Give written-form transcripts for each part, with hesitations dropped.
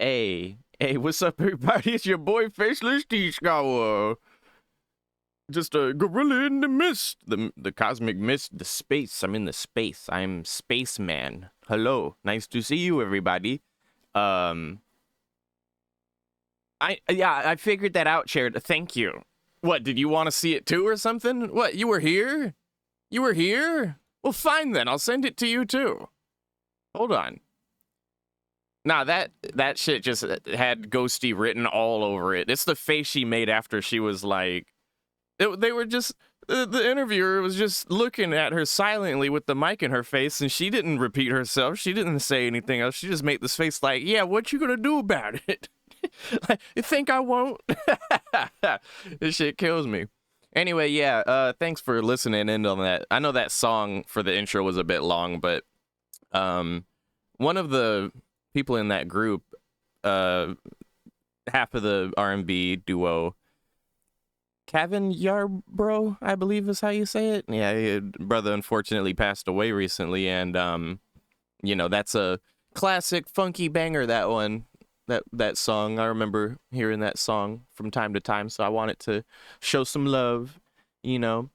Hey, what's up, everybody? It's your boy Faceless T-Scholar. Just a gorilla in the mist. The cosmic mist, the space. I'm in the space. I'm spaceman. Hello. Nice to see you, everybody. I figured that out, Chair. Thank you. What, did you want to see it too or something? What, you were here? You were here? Well, fine then. I'll send it to you too. Hold on. Nah, that shit just had Ghosty written all over it. It's the face she made after she was like... They were just... The interviewer was just looking at her silently with the mic in her face, and she didn't repeat herself. She didn't say anything else. She just made this face like, yeah, what you gonna do about it? Like, you think I won't? This shit kills me. Anyway, yeah, thanks for listening in on that. I know that song for the intro was a bit long, but one of the people in that group, half of the R&B duo, Kevin Yarbrough, I believe is how you say it. Yeah, his brother unfortunately passed away recently, and you know, that's a classic funky banger, that one. That song. I remember hearing that song from time to time, so I wanted to show some love, you know.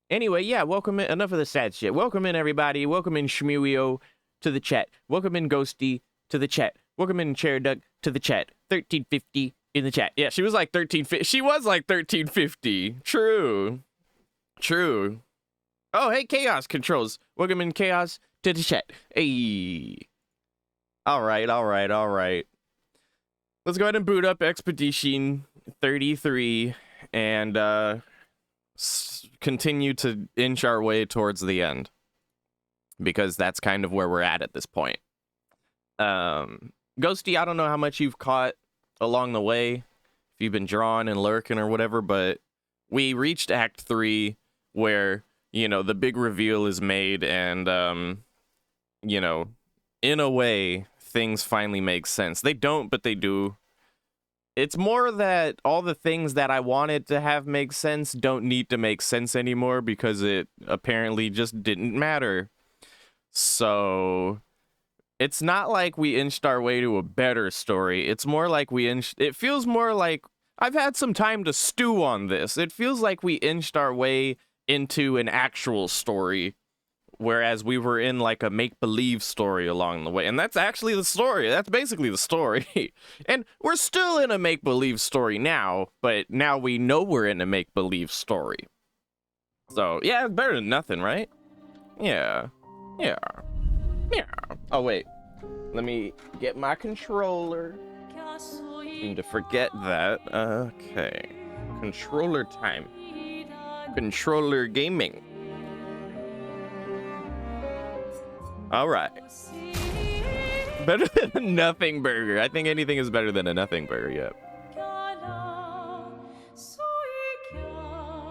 Anyway, yeah, welcome in. Enough of the sad shit. Welcome in, everybody. Welcome in Shmuio to the chat. Welcome in Ghosty to the chat. Welcome in Chair Duck to the chat. 1350 in the chat. Yeah, she was like 1350. She was like 1350. True. Oh, hey, Chaos Controls. Welcome in Chaos to the chat. Hey. All right. Let's go ahead and boot up Expedition 33 and continue to inch our way towards the end, because that's kind of where we're at this point. Ghosty, I don't know how much you've caught along the way, if you've been drawing and lurking or whatever, but we reached Act 3 where, you know, the big reveal is made and, you know, in a way, things finally make sense. They don't, but they do. It's more that all the things that I wanted to have make sense don't need to make sense anymore because it apparently just didn't matter. So it's not like we inched our way to a better story. It's more like it feels more like I've had some time to stew on this. It feels like we inched our way into an actual story, whereas we were in like a make-believe story along the way. And that's actually the story. That's basically the story. And we're still in a make-believe story now, but now we know we're in a make-believe story. So, yeah, it's better than nothing, right? Yeah. Oh, wait. Let me get my controller. Seem to forget that. Okay. Controller time. Controller gaming. All right. Better than a nothing burger. I think anything is better than a nothing burger, yep.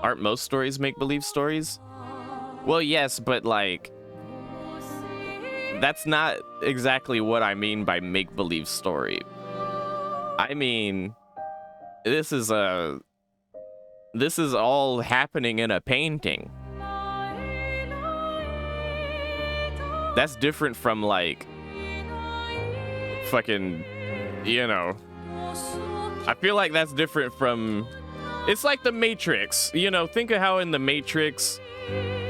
Aren't most stories make-believe stories? Well, yes, but like, that's not exactly what I mean by make-believe story. I mean, this is all happening in a painting. That's different from, like, fucking, you know, I feel like that's different from, it's like the Matrix, you know, think of how in the Matrix,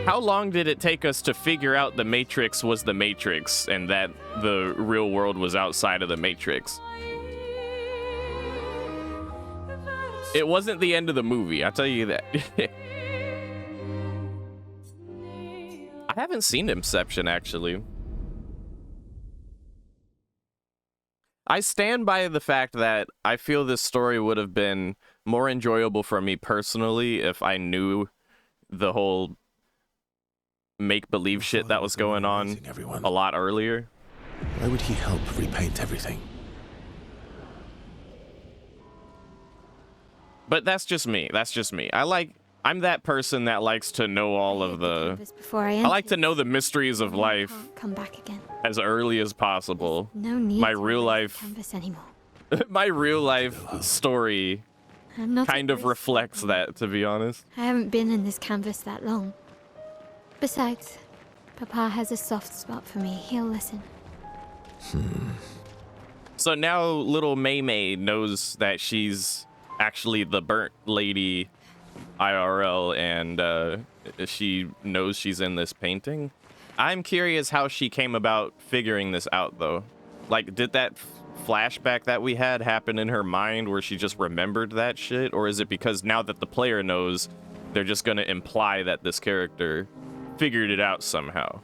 how long did it take us to figure out the Matrix was the Matrix and that the real world was outside of the Matrix? It wasn't the end of the movie, I'll tell you that. I haven't seen Inception, actually. I stand by the fact that I feel this story would have been more enjoyable for me personally if I knew the whole make-believe shit that was going on a lot earlier. Why would he help repaint everything? But that's just me. I'm that person that likes to know all of the... I like to know the mysteries of life come back again as early as possible. No need my real life canvas anymore. My real life story kind of reflects that, to be honest. I haven't been in this canvas that long. Besides, Papa has a soft spot for me. He'll listen. So now little Mei Mei knows that she's actually the burnt lady IRL, and she knows she's in this painting. I'm curious how she came about figuring this out, though. Like, did that flashback that we had happen in her mind where she just remembered that shit? Or is it because now that the player knows, they're just gonna imply that this character figured it out somehow?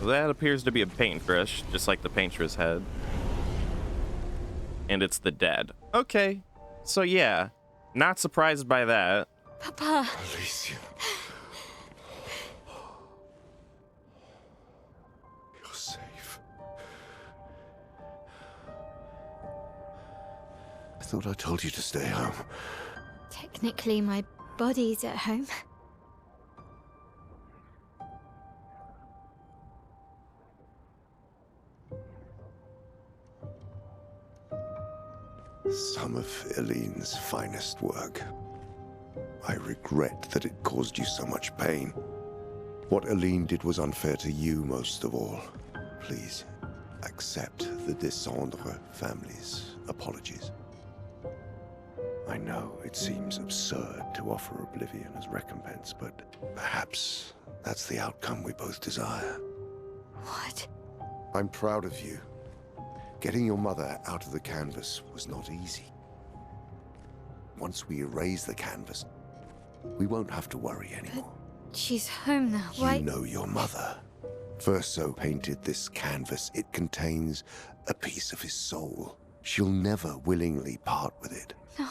That appears to be a paintbrush, just like the paintress had. And it's the dead. Okay, so yeah, not surprised by that. Papa. Alicia. You're safe. I thought I told you to stay home. Technically, my body's at home. Some of Eileen's finest work. I regret that it caused you so much pain. What Eileen did was unfair to you most of all. Please, accept the Descendre family's apologies. I know it seems absurd to offer oblivion as recompense, but perhaps that's the outcome we both desire. What? I'm proud of you. Getting your mother out of the canvas was not easy. Once we erase the canvas, we won't have to worry anymore. She's home now. Why? You know your mother. Verso painted this canvas. It contains a piece of his soul. She'll never willingly part with it. No.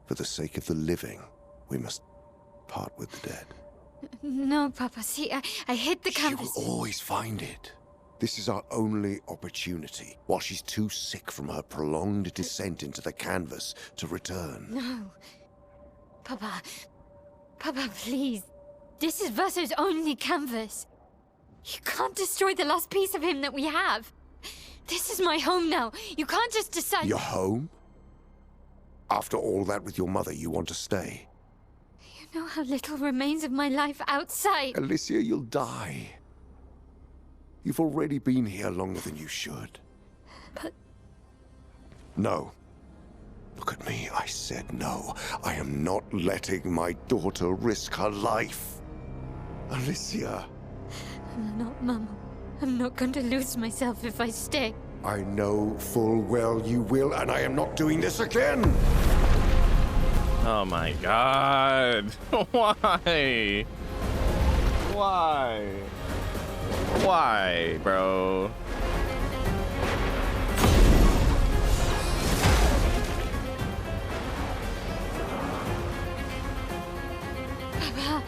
For the sake of the living, we must part with the dead. No, Papa. See, I hid the canvas. She will always find it. This is our only opportunity, while she's too sick from her prolonged descent into the canvas to return. No. Papa. Papa, please. This is Verso's only canvas. You can't destroy the last piece of him that we have. This is my home now. You can't just decide... Your home? After all that with your mother, you want to stay? You know how little remains of my life outside. Alicia, you'll die. You've already been here longer than you should. But... No. Look at me, I said no. I am not letting my daughter risk her life. Alicia. I'm not, Mama. I'm not going to lose myself if I stay. I know full well you will, and I am not doing this again! Oh my god. Why? Why? Why, bro? Papa,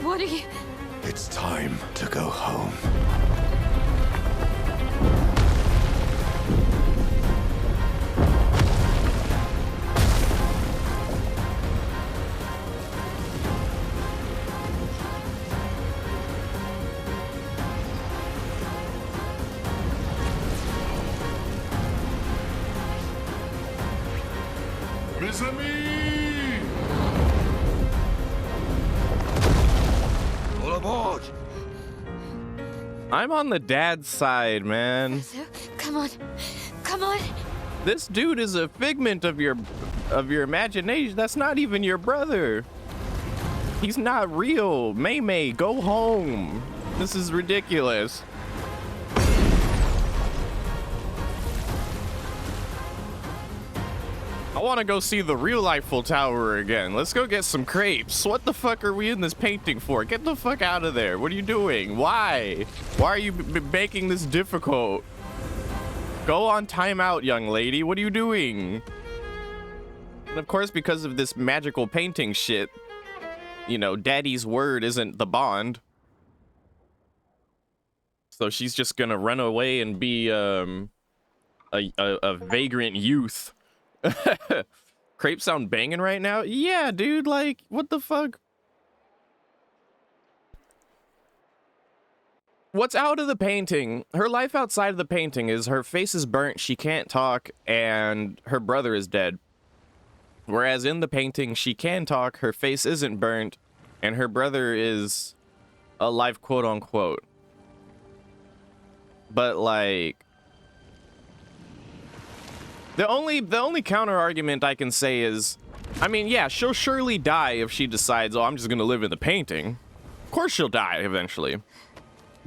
what are you... It's time to go home. Mes amis! All aboard! I'm on the dad's side, man. So, come on. Come on. This dude is a figment of your imagination. That's not even your brother. He's not real. Mei Mei, go home. This is ridiculous. I want to go see the real Eiffel Tower again. Let's go get some crepes. What the fuck are we in this painting for? Get the fuck out of there. What are you doing? Why? Why are you making this difficult? Go on timeout, young lady. What are you doing? And of course, because of this magical painting shit, you know, daddy's word isn't the bond. So she's just gonna run away and be a vagrant youth. Crepe sound banging right now? Yeah, dude, like, what the fuck? What's out of the painting? Her life outside of the painting is her face is burnt, she can't talk, and her brother is dead. Whereas in the painting, she can talk, her face isn't burnt, and her brother is alive, quote unquote. But like, the only counter argument I can say is, I mean, yeah, she'll surely die if she decides, oh, I'm just gonna live in the painting. Of course she'll die eventually.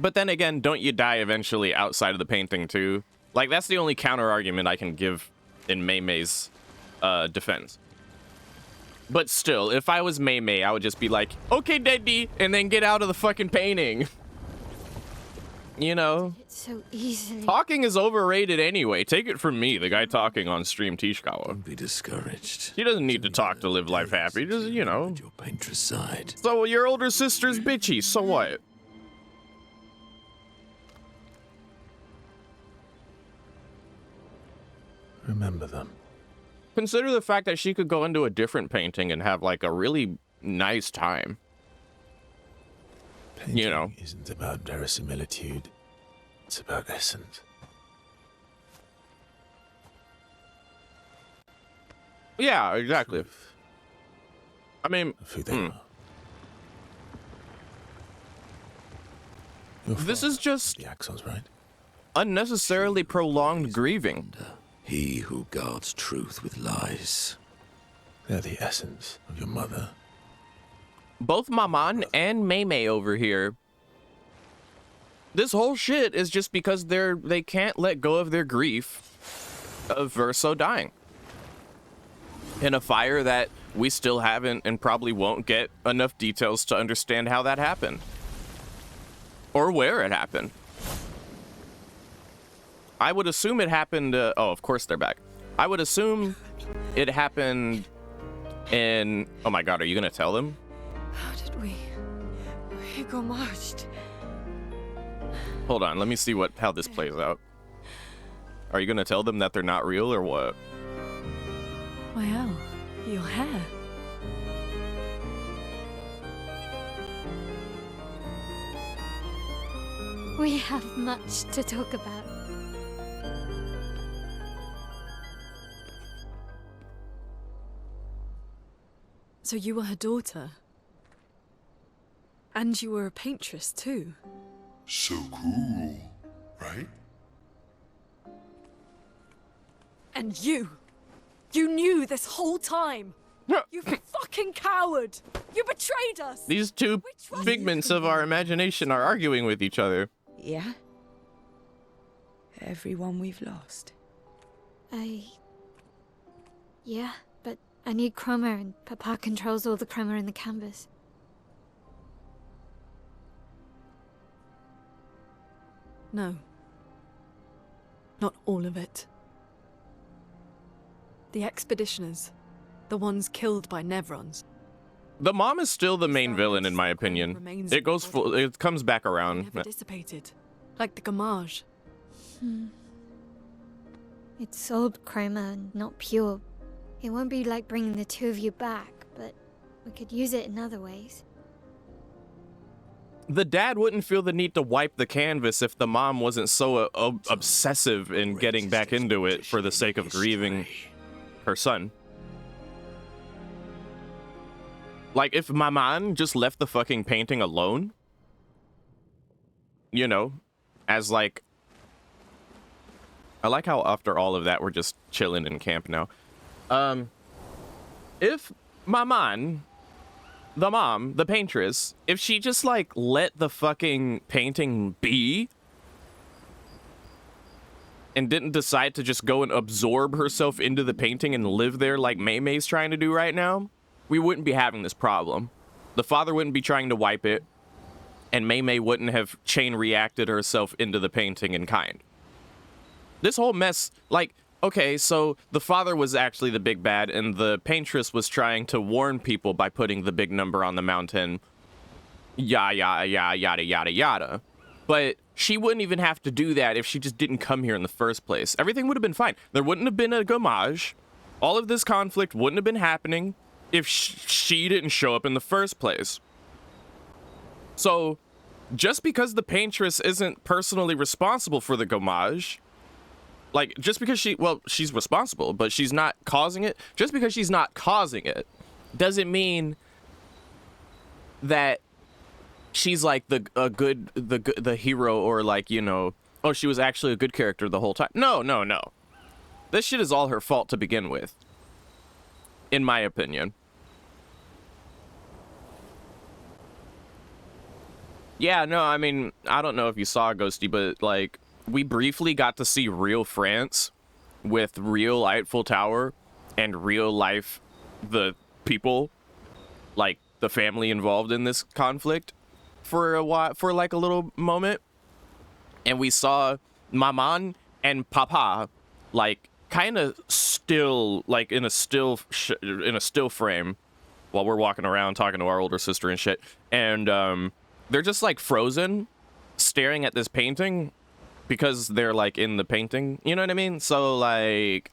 But then again, don't you die eventually outside of the painting too? Like, that's the only counter argument I can give in Mei Mei's defense. But still, if I was Mei Mei, I would just be like, okay, Daddy, and then get out of the fucking painting. You know? It's so easily. Talking is overrated anyway. Take it from me, the guy talking on stream, Tishkawa. Don't be discouraged. He doesn't need to talk to live life happy, just, you know. Your painter's side. So your older sister's bitchy, so what? Remember them. Consider the fact that she could go into a different painting and have like a really nice time. Painting You know. isn't about verisimilitude. It's about essence. Yeah, exactly. Truth I mean, of who they are. Your this father is just the axons, right? unnecessarily prolonged grieving. He who guards truth with lies. They're the essence of your mother. Both Maman and Mei Mei over here. This whole shit is just because they can't let go of their grief of Verso dying. In a fire that we still haven't and probably won't get enough details to understand how that happened. Or where it happened. I would assume it happened, oh, of course they're back. I would assume it happened in, oh my god, are you gonna tell them? How did we got marched? Hold on, let me see how this plays out. Are you gonna tell them that they're not real or what? Wow, your hair. We have much to talk about. So you were her daughter? And you were a paintress too? So cool, right? And you knew this whole time! You fucking coward! You betrayed us! These two figments of our imagination are arguing with each other. Yeah? Everyone we've lost. Yeah, but I need chroma and Papa controls all the chroma in the canvas. No. Not all of it. The expeditioners. The ones killed by Nevrons. The mom is still the main villain, in my opinion. It goes full, it comes back around. Never dissipated. Like the Gamage. It's sold chroma and not pure. It won't be like bringing the two of you back, but we could use it in other ways. The dad wouldn't feel the need to wipe the canvas if the mom wasn't so obsessive in getting back into it for the sake of grieving her son. Like, if Maman just left the fucking painting alone, you know, as like, I like how after all of that we're just chilling in camp now. If Maman, the mom, the paintress, if she just like let the fucking painting be and didn't decide to just go and absorb herself into the painting and live there like Mei Mei's trying to do right now, we wouldn't be having this problem. The father wouldn't be trying to wipe it, and Mei Mei wouldn't have chain reacted herself into the painting in kind. This whole mess, like, okay, so the father was actually the big bad, and the paintress was trying to warn people by putting the big number on the mountain. Yada, yada, yada, yada, yada. But she wouldn't even have to do that if she just didn't come here in the first place. Everything would have been fine. There wouldn't have been a Gamage. All of this conflict wouldn't have been happening if she didn't show up in the first place. So, just because the Paintress isn't personally responsible for the Gamage, like, just because she's responsible, but she's not causing it, just because she's not causing it, doesn't mean that she's like the hero, or like, you know, oh, she was actually a good character the whole time. No. This shit is all her fault to begin with, in my opinion. Yeah, no, I mean, I don't know if you saw Ghosty, but like, we briefly got to see real France with real Eiffel Tower and real life the people, like the family involved in this conflict for a while, for like a little moment. And we saw Maman and Papa like kind of still, like in a still frame while we're walking around talking to our older sister and shit. And they're just like frozen staring at this painting because they're like in the painting, you know what I mean? So like,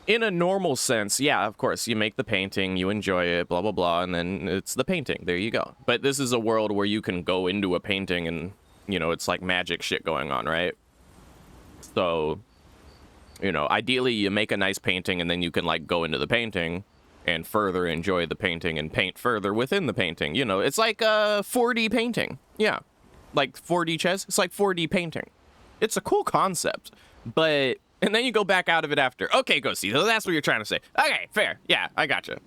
in a normal sense, yeah, of course, you make the painting, you enjoy it, blah, blah, blah, and then it's the painting. There you go. But this is a world where you can go into a painting and, you know, it's like magic shit going on, right? So, you know, ideally you make a nice painting and then you can like go into the painting and further enjoy the painting and paint further within the painting. You know, it's like a 4D painting. Yeah. Like 4D chess. It's like 4D painting. It's a cool concept, but... And then you go back out of it after. Okay, Ghosty, so that's what you're trying to say. Okay, fair. Yeah, I gotcha.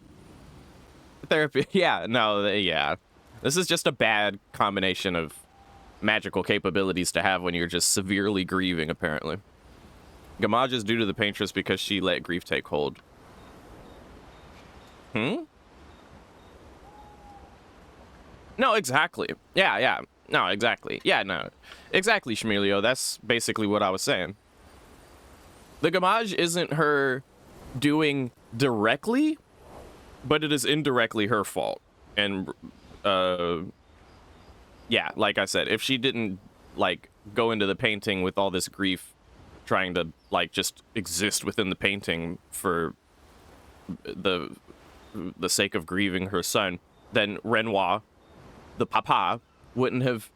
Therapy. Yeah, no, yeah. This is just a bad combination of magical capabilities to have when you're just severely grieving, apparently. Gamage is due to the Paintress because she let grief take hold. No, exactly. Yeah. No, exactly. Yeah, no. Exactly, Shmelio. That's basically what I was saying. The Gamage isn't her doing directly, but it is indirectly her fault. And, yeah, like I said, if she didn't, like, go into the painting with all this grief, trying to, like, just exist within the painting for the sake of grieving her son, then Renoir, the papa, wouldn't have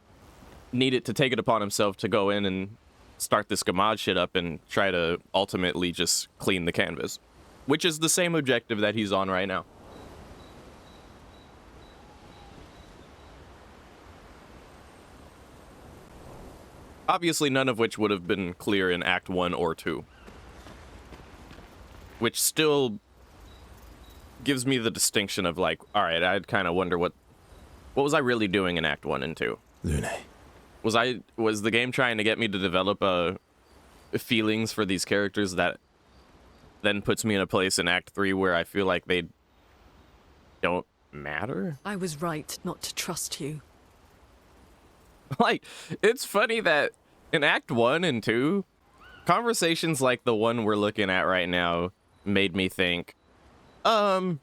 needed to take it upon himself to go in and start this Gamage shit up and try to ultimately just clean the canvas, which is the same objective that he's on right now. Obviously, none of which would have been clear in Act 1 or 2, which still gives me the distinction of like, all right, I'd kind of wonder what was I really doing in Act 1 and 2? Lune. Was the game trying to get me to develop feelings for these characters that then puts me in a place in Act 3 where I feel like they don't matter? I was right not to trust you. Like, it's funny that in Act 1 and 2, conversations like the one we're looking at right now made me think, I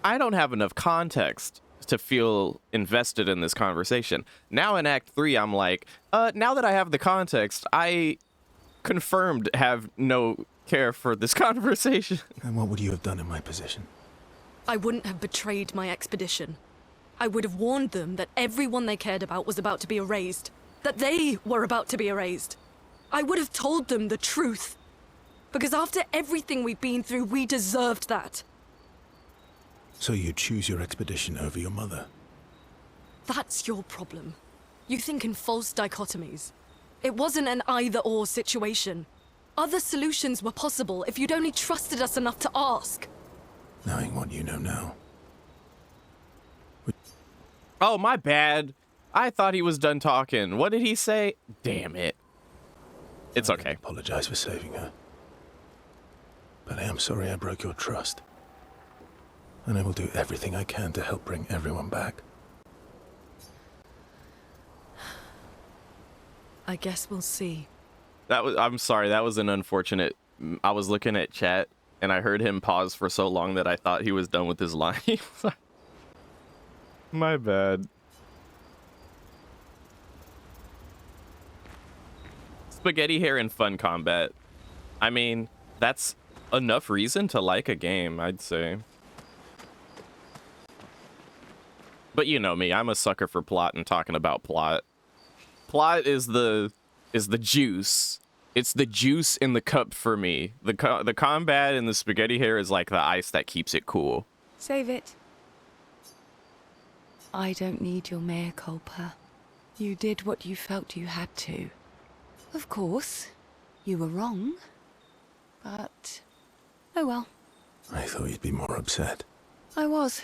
don't have enough context to feel invested in this conversation. Now in Act 3, I'm like, now that I have the context, I confirmed have no care for this conversation. And what would you have done in my position? I wouldn't have betrayed my expedition. I would have warned them that everyone they cared about was about to be erased. That they were about to be erased. I would have told them the truth. Because after everything we've been through, we deserved that. So you choose your expedition over your mother? That's your problem. You think in false dichotomies. It wasn't an either-or situation. Other solutions were possible if you'd only trusted us enough to ask. Knowing what you know now. Oh, my bad. I thought he was done talking. What did he say? Damn it. It's okay. I apologize for saving her. But I am sorry I broke your trust. And I will do everything I can to help bring everyone back. I guess we'll see. I'm sorry, that was an unfortunate... I was looking at chat, and I heard him pause for so long that I thought he was done with his line. My bad. spaghetti hair and fun combat. I mean, that's enough reason to like a game, I'd say. But you know me, I'm a sucker for plot and talking about plot. Plot is the juice. It's the juice in the cup for me. The combat and the spaghetti hair is like the ice that keeps it cool. Save it. I don't need your mea culpa. You did what you felt you had to. Of course, you were wrong. But, oh well. I thought you'd be more upset. I was.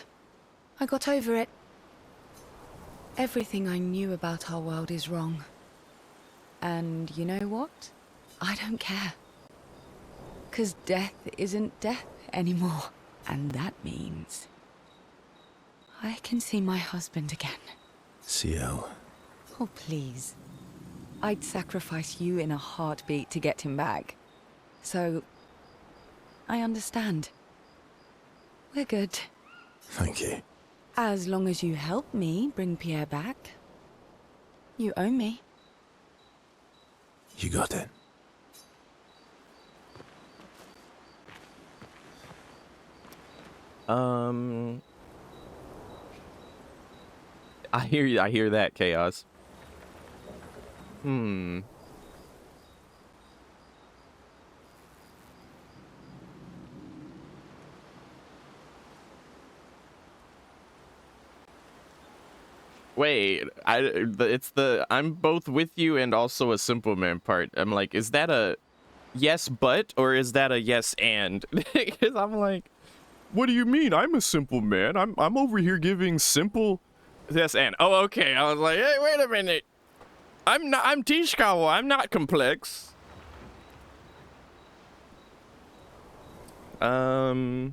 I got over it. Everything I knew about our world is wrong. And you know what? I don't care. 'Cause death isn't death anymore. And that means I can see my husband again. CL. Oh, please. I'd sacrifice you in a heartbeat to get him back. So, I understand. We're good. Thank you. As long as you help me bring Pierre back. You owe me. You got it. I hear that, Chaos. Wait, it's the I'm both with you and also a simple man part. I'm like, is that a yes but or is that a yes and? Because I'm like, what do you mean? I'm a simple man. I'm over here giving simple yes and. Oh, okay. I was like, hey, wait a minute. I'm Tishkawa. I'm not complex. Yeah,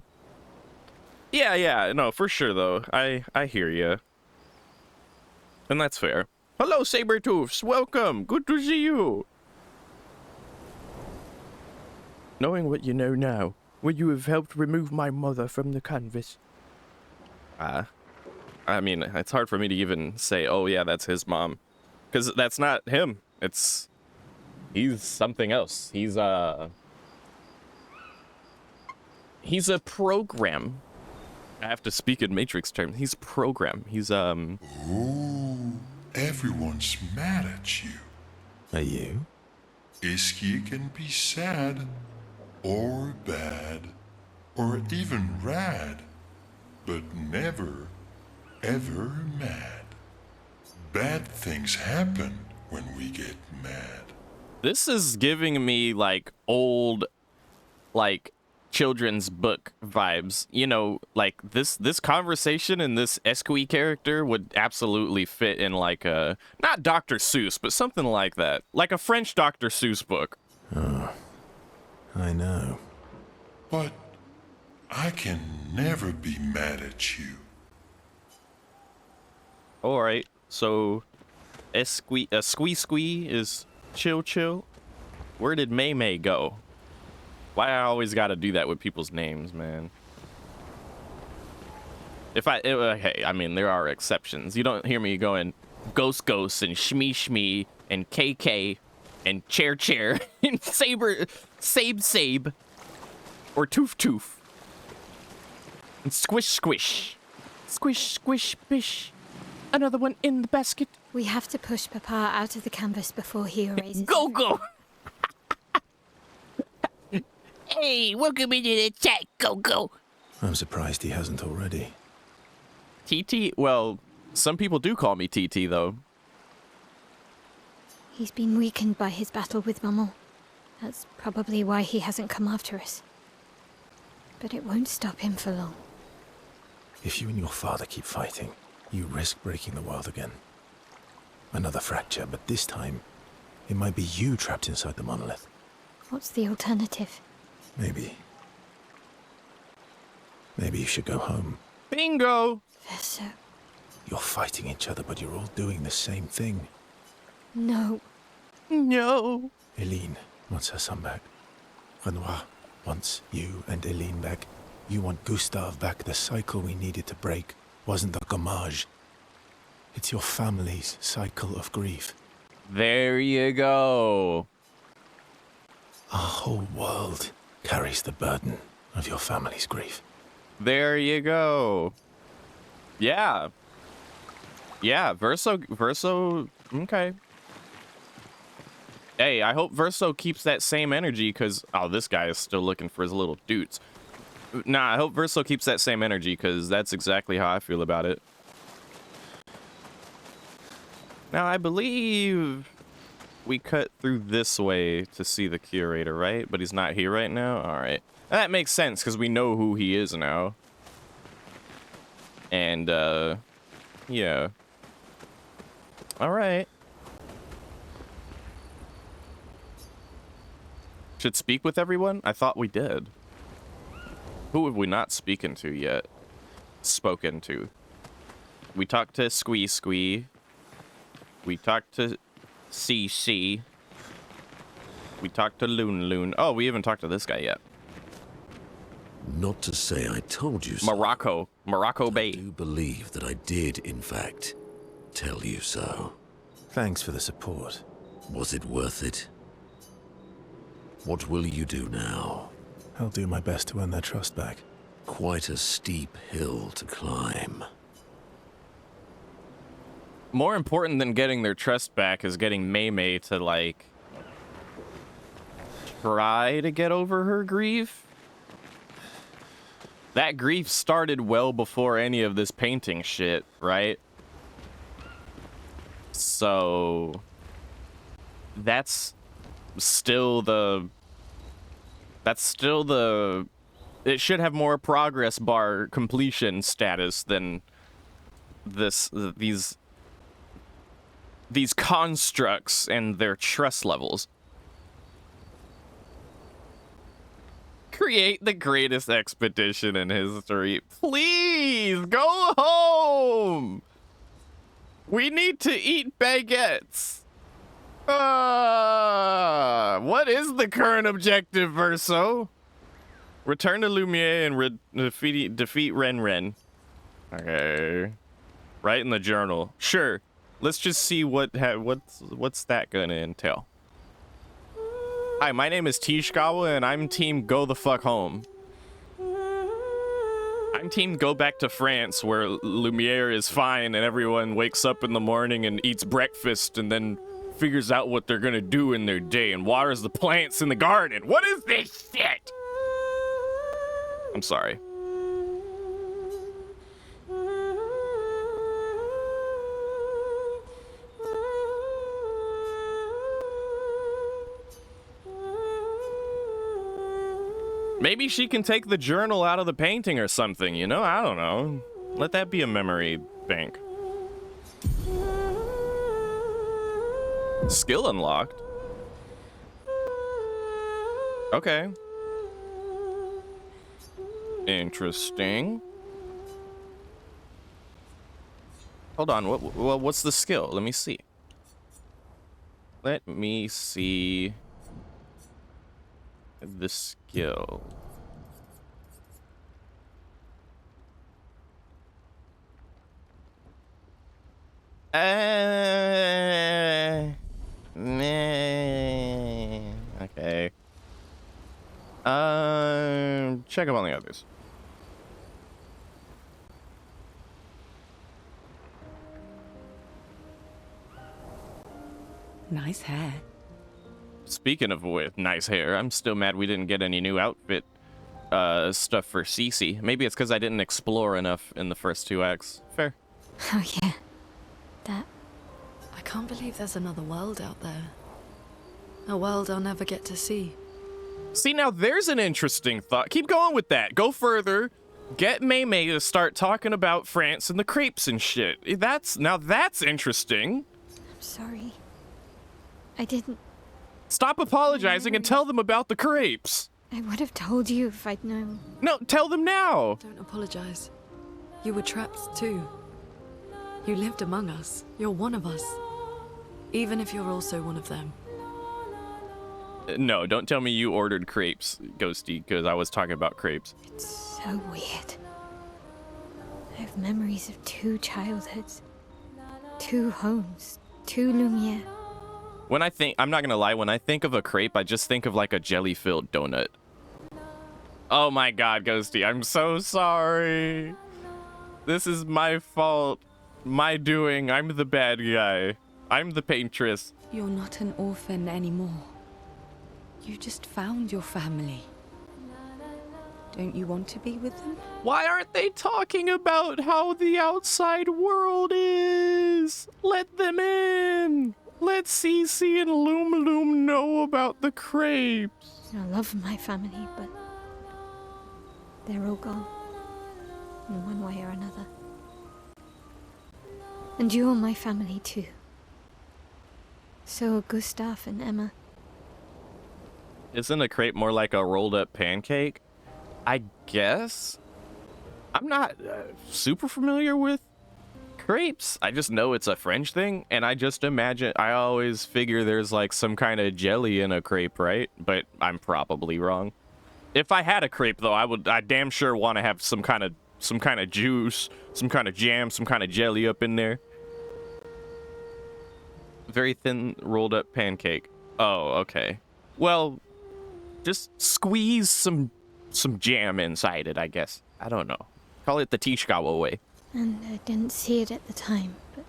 no, for sure though. I hear you. And that's fair. Hello, Sabertooths. Welcome. Good to see you. Knowing what you know now, would you have helped remove my mother from the canvas? I mean, it's hard for me to even say, oh yeah, that's his mom. Because that's not him. He's something else. He's a program. I have to speak in Matrix terms. He's a program. He's, Ooh, everyone's mad at you. Are you? Isky can be sad, or bad, or even rad, but never, ever mad. Bad things happen when we get mad. This is giving me, like, old, like, children's book vibes. You know, like this conversation and this Esqui character would absolutely fit in like a not Dr. Seuss, but something like that, like a French Dr. Seuss book. Oh, I know. But I can never be mad at you. All right, so squee is chill. Where did May go? Why I always got to do that with people's names, man? Hey, I mean, there are exceptions. You don't hear me going Ghost and Shmee and KK and Chair and Sabe or Toof and Squish. Squish, bish. Another one in the basket. We have to push Papa out of the canvas before he erases. Go! Hey, welcome into the chat, Go. I'm surprised he hasn't already. TT? Well, some people do call me TT, though. He's been weakened by his battle with Maman. That's probably why he hasn't come after us. But it won't stop him for long. If you and your father keep fighting, you risk breaking the world again. Another fracture, but this time, it might be you trapped inside the monolith. What's the alternative? Maybe you should go home. Bingo! Verso. You're fighting each other, but you're all doing the same thing. No. Eileen wants her son back. Renoir wants you and Eileen back. You want Gustave back. The cycle we needed to break wasn't the gommage. It's your family's cycle of grief. There you go. Our whole world carries the burden of your family's grief. There you go. Yeah. Yeah, Verso, okay. Hey, I hope Verso keeps that same energy, because... Oh, this guy is still looking for his little dudes. Nah, I hope Verso keeps that same energy, because that's exactly how I feel about it. Now, I believe we cut through this way to see the curator, right? But he's not here right now? Alright. That makes sense, because we know who he is now. And, yeah. Alright. Should speak with everyone? I thought we did. Who have we not spoken to yet? Spoken to. We talked to Squee Squee. We talked to CC. We talked to Loon Loon. Oh, we haven't talked to this guy yet. Not to say I told you so. Morocco Bay. I do believe that I did, in fact, tell you so. Thanks for the support. Was it worth it? What will you do now? I'll do my best to earn their trust back. Quite a steep hill to climb. More important than getting their trust back is getting Mei Mei to, like, try to get over her grief. That grief started well before any of this painting shit, right? So that's still the it should have more progress bar completion status than these constructs and their trust levels. Create the greatest expedition in history. Please go home. We need to eat baguettes. What is the current objective, Verso? Return to Lumiere and defeat Ren Ren. Okay. Write in the journal. Sure. Let's just see what's that gonna entail. Hi, my name is Tishkawa, and I'm team go the fuck home. I'm team go back to France, where Lumiere is fine and everyone wakes up in the morning and eats breakfast and then figures out what they're gonna do in their day and waters the plants in the garden. What is this shit? I'm sorry. Maybe she can take the journal out of the painting or something, you know? I don't know. Let that be a memory bank. Skill unlocked. Okay. Interesting. Hold on, what's the skill? Let me see. Let me see the skill. Okay. Check up on the others. Nice hair. Speaking of with nice hair, I'm still mad we didn't get any new outfit stuff for Cece. Maybe it's because I didn't explore enough in the first 2 acts. Fair. Oh, yeah. That. I can't believe there's another world out there. A world I'll never get to see. See, now there's an interesting thought. Keep going with that. Go further. Get Mei Mei to start talking about France and the crepes and shit. Now that's interesting. I'm sorry. I didn't. Stop apologizing and tell them about the crepes. I would have told you if I'd known. No, tell them now. Don't apologize. You were trapped too. You lived among us. You're one of us. Even if you're also one of them. No, don't tell me you ordered crepes, Ghosty, because I was talking about crepes. It's so weird. I have memories of 2 childhoods, 2 homes, 2 Lumiere. When I think, I'm not gonna lie, when I think of a crepe, I just think of like a jelly-filled donut. Oh my god, Ghosty, I'm so sorry. This is my fault. My doing. I'm the bad guy. I'm the paintress. You're not an orphan anymore. You just found your family. Don't you want to be with them? Why aren't they talking about how the outside world is? Let them in. Let Cece and Loom Loom know about the crepes. I love my family, but they're all gone. In one way or another. And you're my family too. So are Gustav and Emma. Isn't a crepe more like a rolled up pancake? I guess. I'm not super familiar with crepes. I just know it's a French thing, and I just imagine, I always figure there's like some kind of jelly in a crepe, right? But I'm probably wrong. If I had a crepe though, I damn sure want to have some kind of juice, some kind of jam, some kind of jelly up in there. Very thin rolled up pancake. Oh, okay. Well, just squeeze some jam inside it, I guess. I don't know. Call it the Tishkawa way. And I didn't see it at the time, but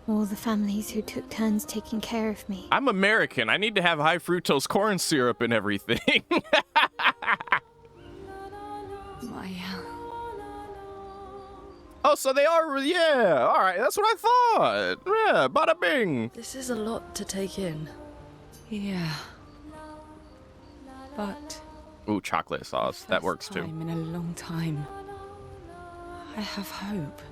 all the families who took turns taking care of me. I'm American. I need to have high fructose corn syrup and everything. Maya. Oh, so they are, yeah. All right, that's what I thought. Yeah, bada bing. This is a lot to take in. Yeah. But Ooh, chocolate sauce. That works too. time in a long time. I have hope.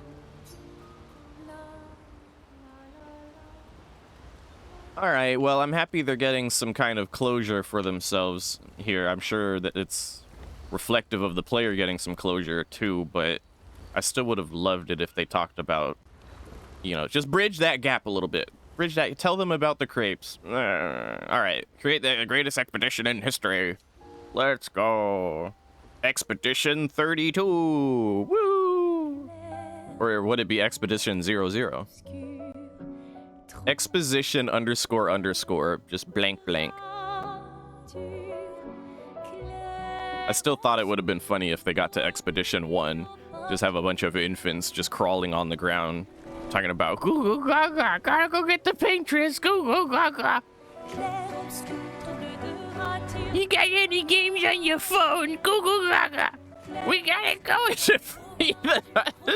All right, well, I'm happy they're getting some kind of closure for themselves here. I'm sure that it's reflective of the player getting some closure too, but I still would have loved it if they talked about, you know, just bridge that gap a little bit. Bridge that, tell them about the crepes. All right, create the greatest expedition in history. Let's go. Expedition 32. Woo! Or would it be Expedition 00? Exposition __, just blank blank. I still thought it would have been funny if they got to Expedition 1. Just have a bunch of infants just crawling on the ground, talking about goo goo gaga, gotta go get the paintress, goo goo gaga. You got any games on your phone? Goo goo gaga. We gotta go to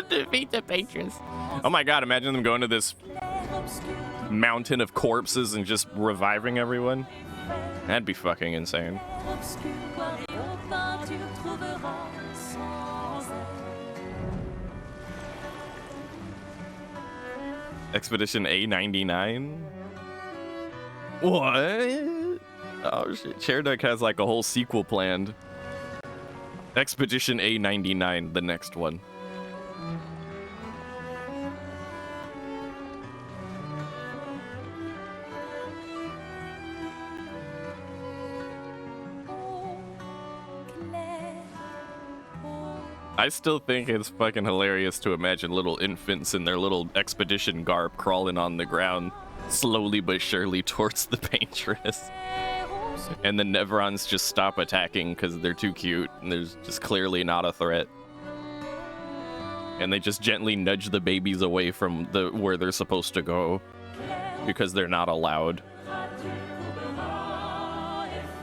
defeat the paintress. Oh my god, imagine them going to this mountain of corpses and just reviving everyone. That'd be fucking insane. Expedition A99? What? Oh shit, Chairdeck has like a whole sequel planned. Expedition A99, the next one. I still think it's fucking hilarious to imagine little infants in their little expedition garb crawling on the ground, slowly but surely towards the paintress. And the Nevrons just stop attacking because they're too cute and there's just clearly not a threat. And they just gently nudge the babies away from where they're supposed to go because they're not allowed.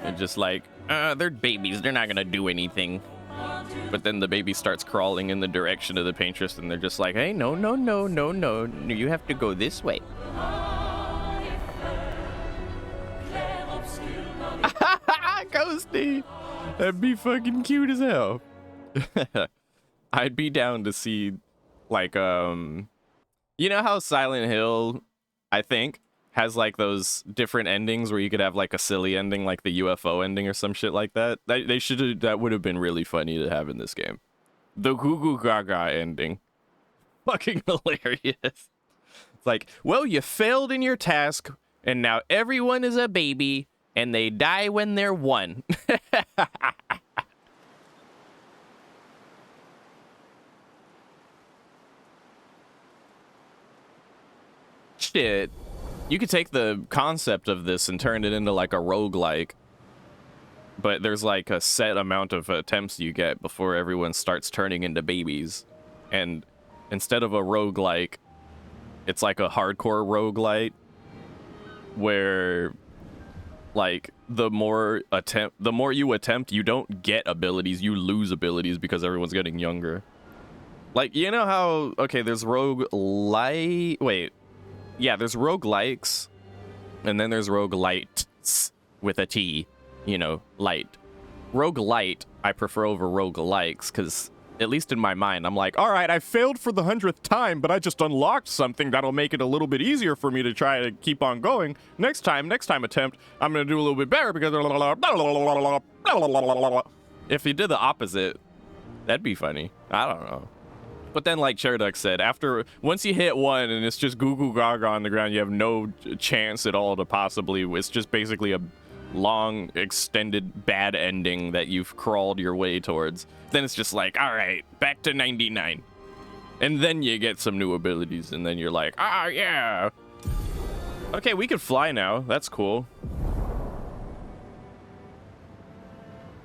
And just like, they're babies, they're not gonna do anything. But then the baby starts crawling in the direction of the paintress and they're just like, hey, no, you have to go this way. Ghosty! That'd be fucking cute as hell. I'd be down to see, like, you know how Silent Hill, I think, has like those different endings where you could have like a silly ending, like the UFO ending or some shit like that. They should have, that would have been really funny to have in this game. The Goo Goo Gaga ending. Fucking hilarious. It's like, well, you failed in your task, and now everyone is a baby, and they die when they're 1. Shit. You could take the concept of this and turn it into like a roguelike, but there's like a set amount of attempts you get before everyone starts turning into babies. And instead of a roguelike, it's like a hardcore roguelite where like the more you attempt, you don't get abilities, you lose abilities because everyone's getting younger. Like, you know how, okay, there's there's roguelikes, and then there's roguelites with a T, you know, light. Roguelite, I prefer over roguelikes, because at least in my mind, I'm like, all right, I failed for the 100th time, but I just unlocked something that'll make it a little bit easier for me to try to keep on going. Next time attempt, I'm going to do a little bit better because... If you did the opposite, that'd be funny. I don't know. But then, like Cherduck said, once you hit one and it's just goo goo gaga on the ground, you have no chance at all to possibly... It's just basically a long, extended, bad ending that you've crawled your way towards. Then it's just like, all right, back to 99. And then you get some new abilities, and then you're like, ah, yeah. Okay, we can fly now. That's cool.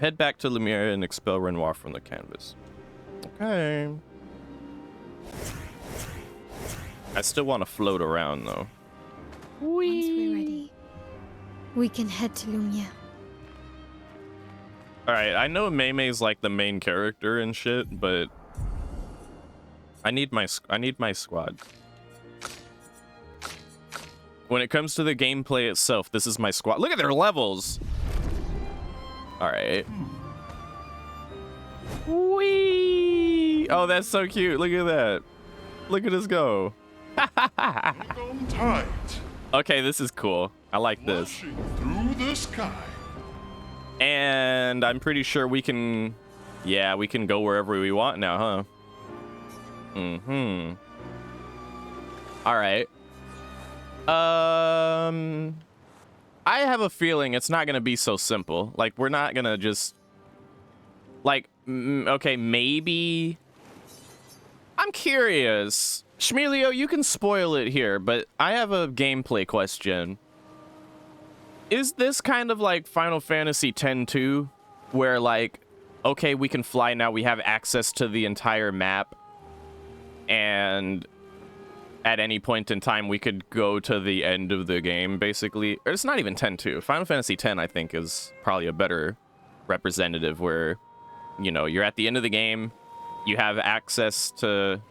Head back to Lumiere and expel Renoir from the canvas. Okay. I still want to float around, though. Once we're ready, we can head to Lumiere. Alright, I know Maymay's like the main character and shit, but I need my squad. When it comes to the gameplay itself, this is my squad. Look at their levels! Alright. Whee! Oh, that's so cute. Look at that. Look at us go. Tight. Okay, this is cool. I like this. Through the sky. And I'm pretty sure we can... Yeah, we can go wherever we want now, huh? Mm-hmm. Alright. I have a feeling it's not gonna be so simple. Like, we're not gonna just... Like, okay, maybe... I'm curious. Shmelio, you can spoil it here, but I have a gameplay question. Is this kind of like Final Fantasy X-2, where like, okay, we can fly now, we have access to the entire map, and at any point in time we could go to the end of the game, basically? Or it's not even X-2. Final Fantasy X, I think, is probably a better representative where, you know, you're at the end of the game, you have access to...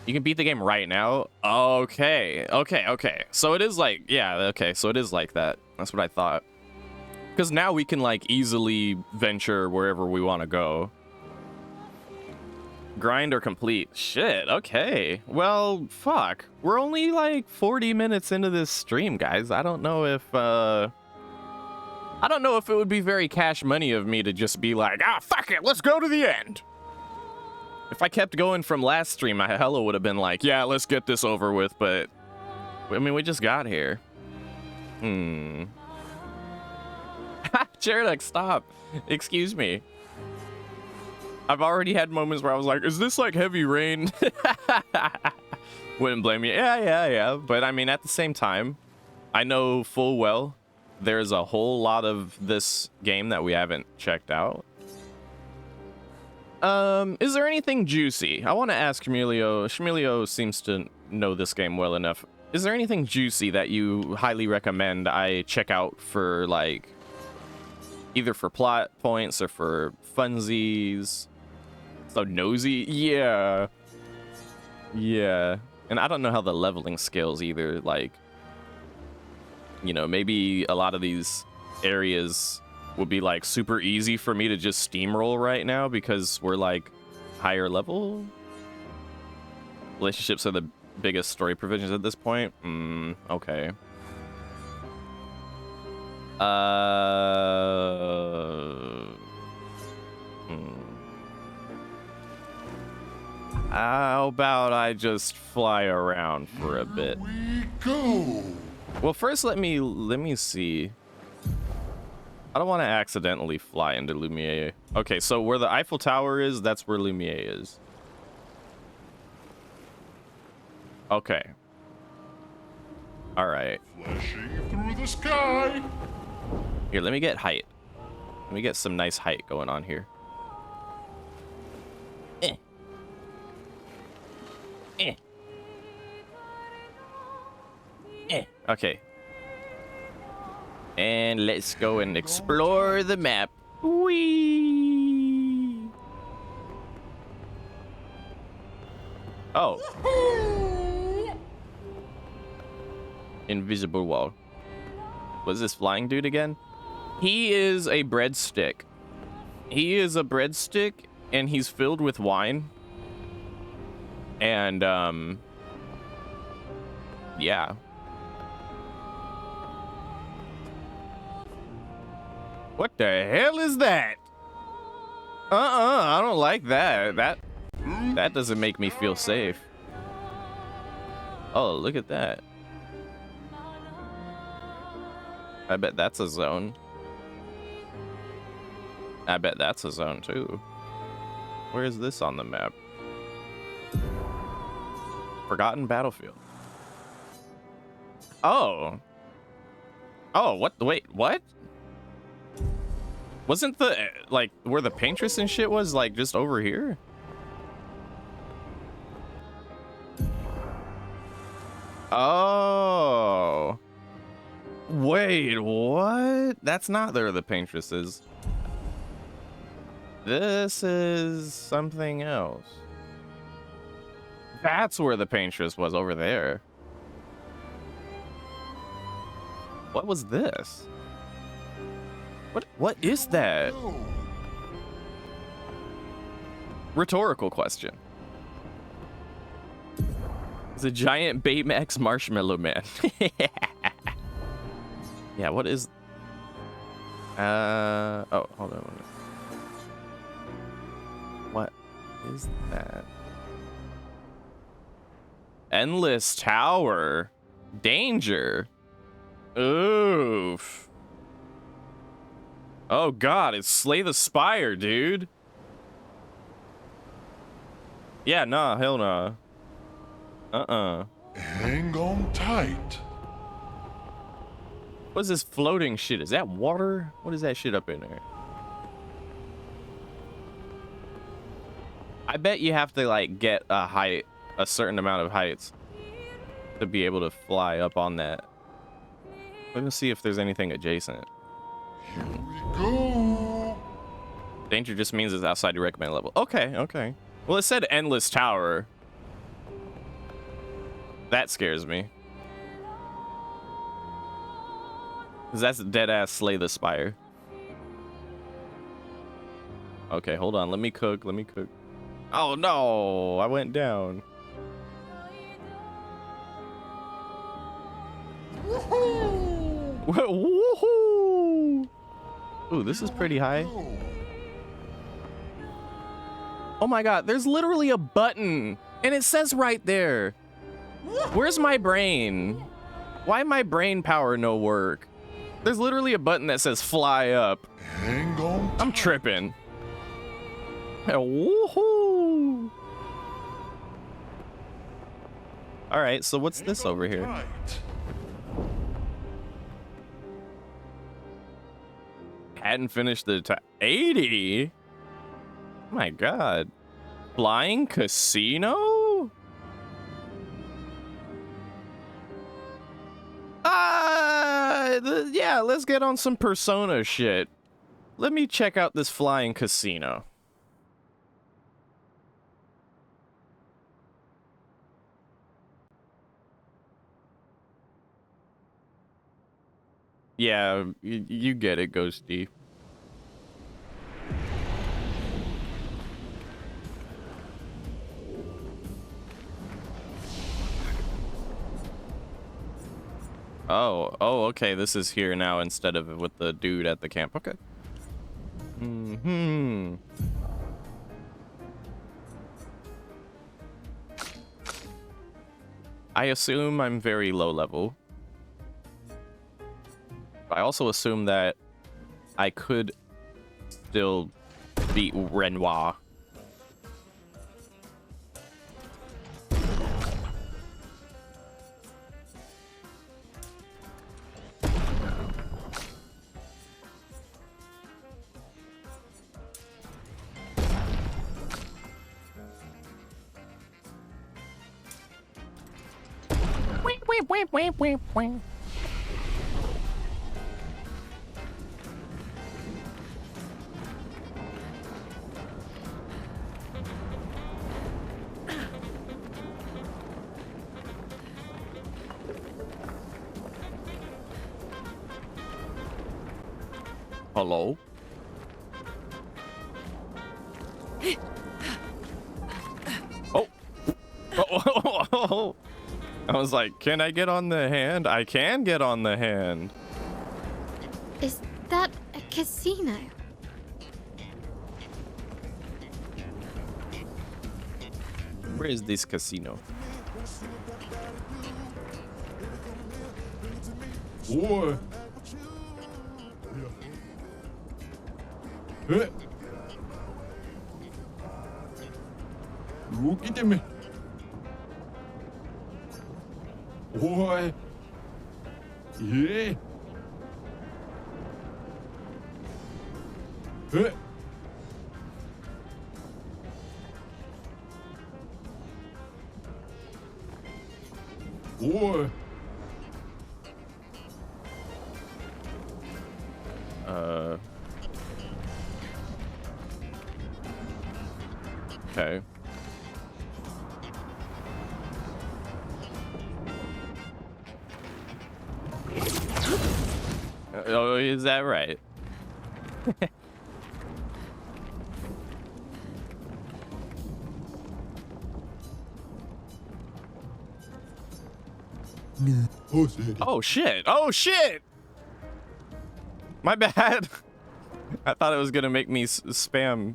You can beat the game right now? Okay. So it is like, yeah, okay, so it is like that. That's what I thought. Because now we can, like, easily venture wherever we want to go. Grind or complete. Shit, okay. Well, fuck. We're only, like, 40 minutes into this stream, guys. I don't know if it would be very cash money of me to just be like, ah, fuck it, let's go to the end. If I kept going from last stream, my hella would have been like, yeah, let's get this over with, but... I mean, we just got here. Cherduck, stop. Excuse me. I've already had moments where I was like, is this like heavy rain? Wouldn't blame you. Yeah. But I mean, at the same time, I know full well there's a whole lot of this game that we haven't checked out. Is there anything juicy? I want to ask Shmelio. Shmelio seems to know this game well enough. Is there anything juicy that you highly recommend I check out for, like, either for plot points or for funsies? So nosy? Yeah. And I don't know how the leveling scales either. Like, you know, maybe a lot of these areas would be like super easy for me to just steamroll right now because we're like higher level. Relationships are the biggest story provisions at this point. Okay. How about I just fly around for a bit? We go. Well, first let me see. I don't want to accidentally fly into Lumiere. Okay, so where the Eiffel Tower is, that's where Lumiere is. Okay. All right. Flashing through the sky. Here, let me get height. Let me get some nice height going on here. Eh. Eh. Eh. Okay. And let's go and explore the map. Whee! Oh. Invisible wall. Was this flying dude again? He is a breadstick. He is a breadstick, and he's filled with wine. And, yeah. What the hell is that? I don't like that. That doesn't make me feel safe. Oh, look at that. I bet that's a zone. I bet that's a zone too. Where is this on the map? Forgotten battlefield. Oh. Oh, what? Wait, what? Wasn't the, like, where the paintress and shit was, like, just over here? Oh. Wait, what? That's not where the paintress is. This is something else. That's where the paintress was, over there. What was this? What is that? Rhetorical question. It's a giant Baymax marshmallow man. Yeah, what is... Oh, hold on. What is that? Endless Tower. Danger. Oof. Oh god, it's Slay the Spire, dude. Yeah, nah, hell nah. Hang on tight. What is this floating shit? Is that water? What is that shit up in there? I bet you have to, like, get a height, a certain amount of heights to be able to fly up on that. Let me see if there's anything adjacent. Here we go. Danger just means it's outside your recommended level. Okay, okay. Well, it said Endless Tower. That scares me. Because that's dead-ass Slay the Spire. Okay, hold on. Let me cook. Let me cook. Oh, no. I went down. Woohoo! Woohoo! Ooh, this is pretty high. Oh my god, there's literally a button. And it says right there. Where's my brain? Why my brain power no work? There's literally a button that says fly up. Hang on. I'm tripping. Woohoo! All right, so what's this over here? Tight. Hadn't finished the 80. Oh my god. Flying casino? Yeah, let's get on some Persona shit. Let me check out this flying casino. Yeah, you get it, Ghosty. Oh, okay, this is here now instead of with the dude at the camp. Okay. I assume I'm very low level. I also assume that I could still beat Renoir. Hello? Oh. Oh. I was like, can I get on the hand? I can get on the hand. Is that a casino? Where is this casino? Boy. Hey. Look at me. Boy. Yeah. Hey. Boy. Okay. Oh, is that right? Oh shit! Oh shit! My bad. I thought it was gonna make me spam.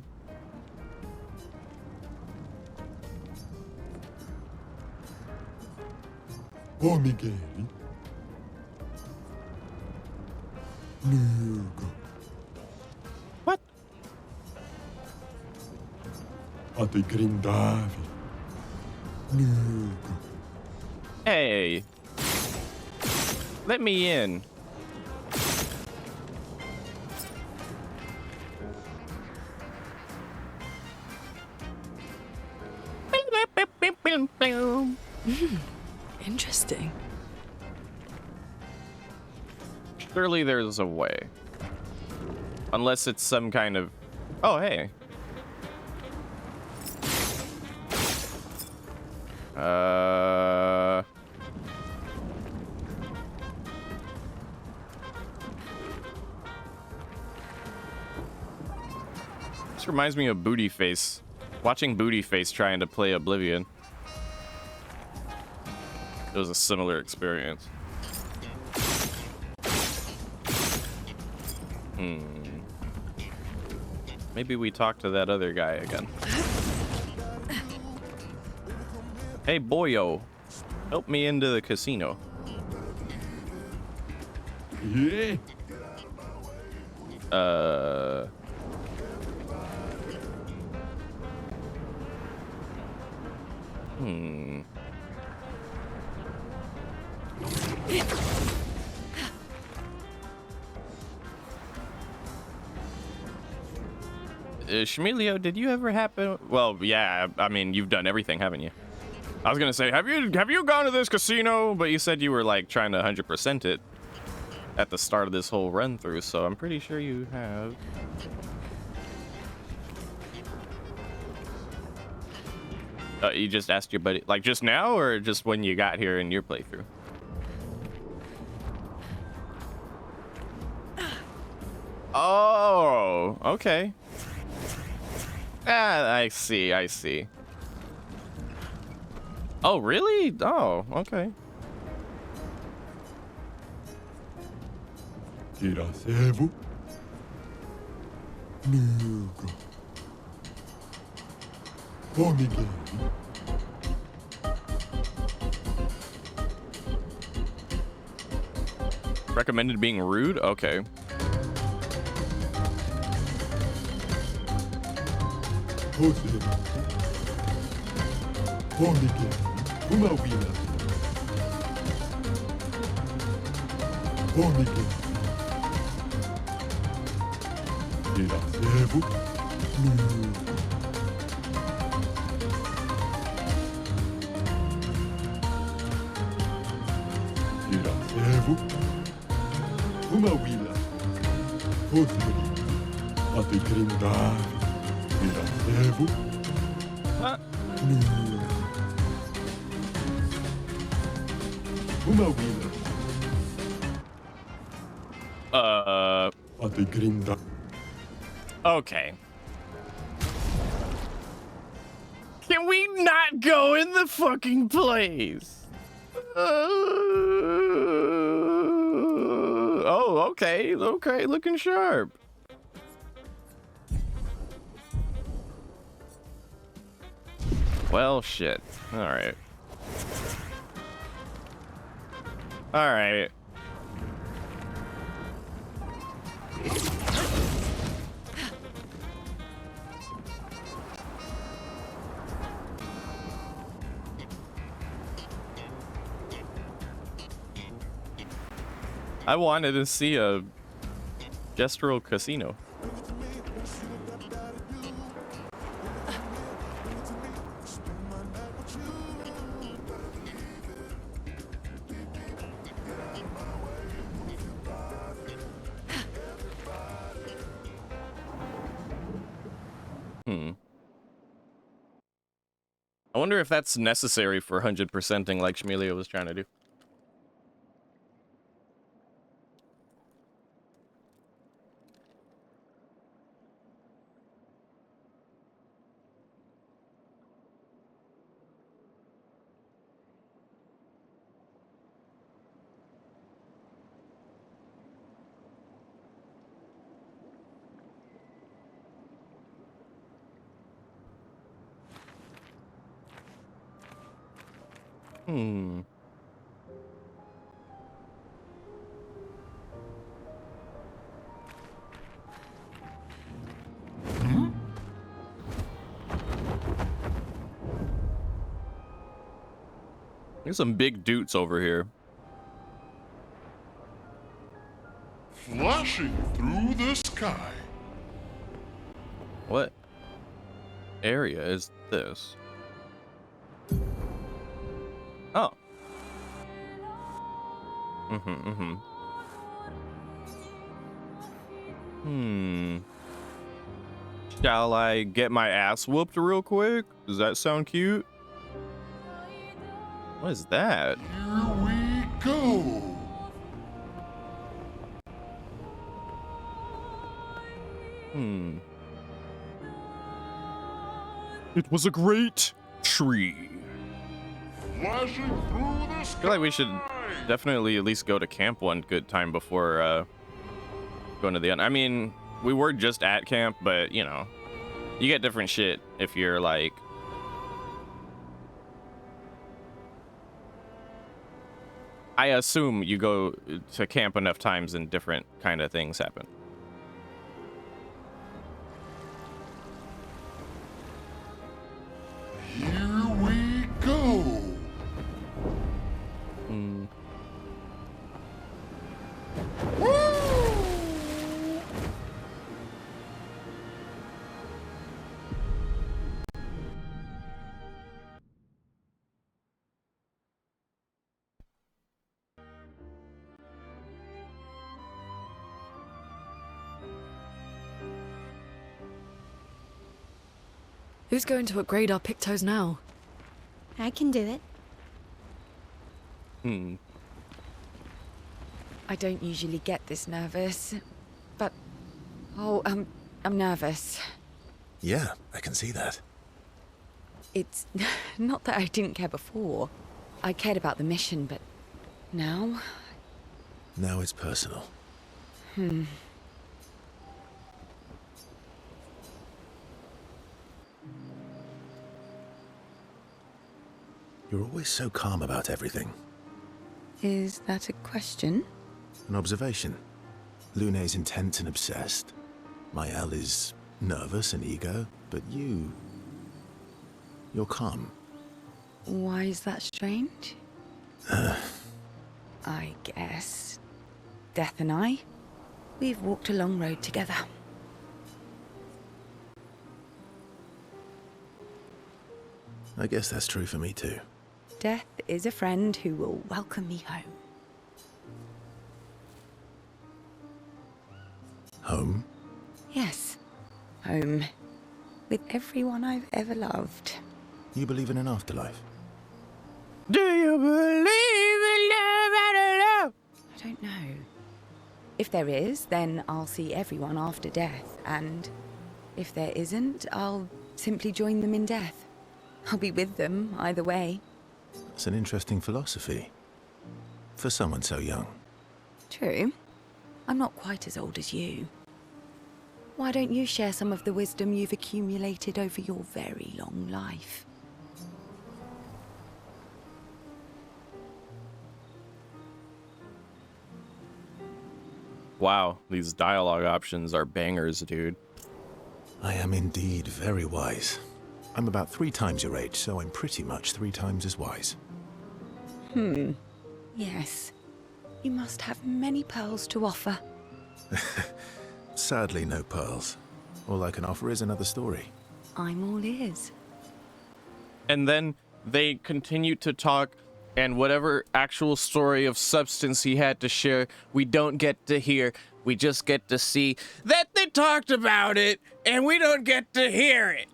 Oh, Miguel. What? A te grindavi. Hey. Let me in. Interesting. Surely there's a way. Unless it's some kind of... Oh, hey. This reminds me of Booty Face. Watching Booty Face trying to play Oblivion. It was a similar experience. Maybe we talk to that other guy again. Hey, boyo. Help me into the casino. Yeah. Shmilio, did you ever happen? Well, yeah, I mean, you've done everything, haven't you? I was gonna say, have you gone to this casino? But you said you were like trying to 100% it at the start of this whole run through, so I'm pretty sure you have. You just asked your buddy, like just now, or just when you got here in your playthrough? Oh, okay. Ah, I see, I see. Oh, really? Oh, okay. Tiracevo. Nuga. Oh, Miguel. Recommended being rude? Okay. José. Oh, Miguel. Uma wina. Oh, Miguel. Tiracevo. Nuga. Evo. Umawila. Hosmeli. Ate Gringar. Vira Evo. Huh? Umawila. Ate Gringar. Okay. Can we not go in the fucking place? Oh, okay, okay, looking sharp. Well, shit. All right. All right. I wanted to see a gestural casino. I wonder if that's necessary for 100%ing like Shmelia was trying to do. There's some big dudes over here. Flashing through the sky. What area is this? Oh. Shall I get my ass whooped real quick? Does that sound cute? What is that? Here we go. It was a great tree. Flashing through the sky. I feel like we should definitely at least go to camp one good time before going to the end. I mean, we were just at camp, but you know, you get different shit if you're like. I assume you go to camp enough times and different kind of things happen. Here we go. Who's going to upgrade our Pictos now? I can do it. I don't usually get this nervous, but I'm nervous. Yeah, I can see that. It's not that I didn't care before. I cared about the mission, but now? Now it's personal. You're always so calm about everything. Is that a question? An observation. Lune's intense and obsessed. Mael is nervous and eager, but you're calm. Why is that strange? I guess. Death and I, we've walked a long road together. I guess that's true for me too. Death is a friend who will welcome me home. Home. With everyone I've ever loved. You believe in an afterlife? Do you believe in love after love? I don't know. If there is, then I'll see everyone after death, and if there isn't, I'll simply join them in death. I'll be with them either way. That's an interesting philosophy. For someone so young. True. I'm not quite as old as you. Why don't you share some of the wisdom you've accumulated over your very long life? Wow, these dialogue options are bangers, dude. I am indeed very wise. I'm about 3 times your age, so I'm pretty much 3 times as wise. Yes. You must have many pearls to offer. Sadly, no pearls. All I can offer is another story. I'm all ears. And then they continue to talk, and whatever actual story of substance he had to share, we don't get to hear. We just get to see that they talked about it, and we don't get to hear it.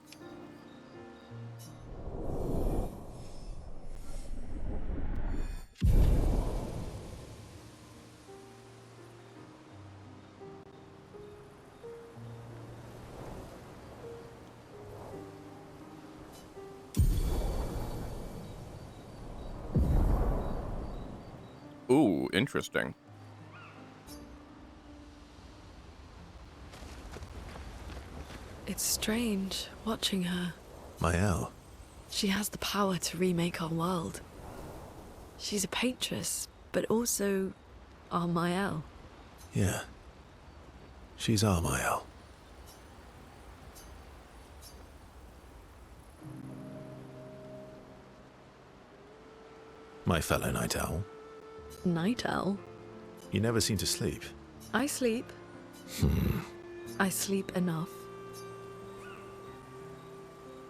Ooh, interesting. It's strange watching her. Mael, She has the power to remake our world. She's a Patress, but also our Mael. yeah. She's our Mael. My fellow night owl. Night Owl? You never seem to sleep. I sleep. I sleep enough.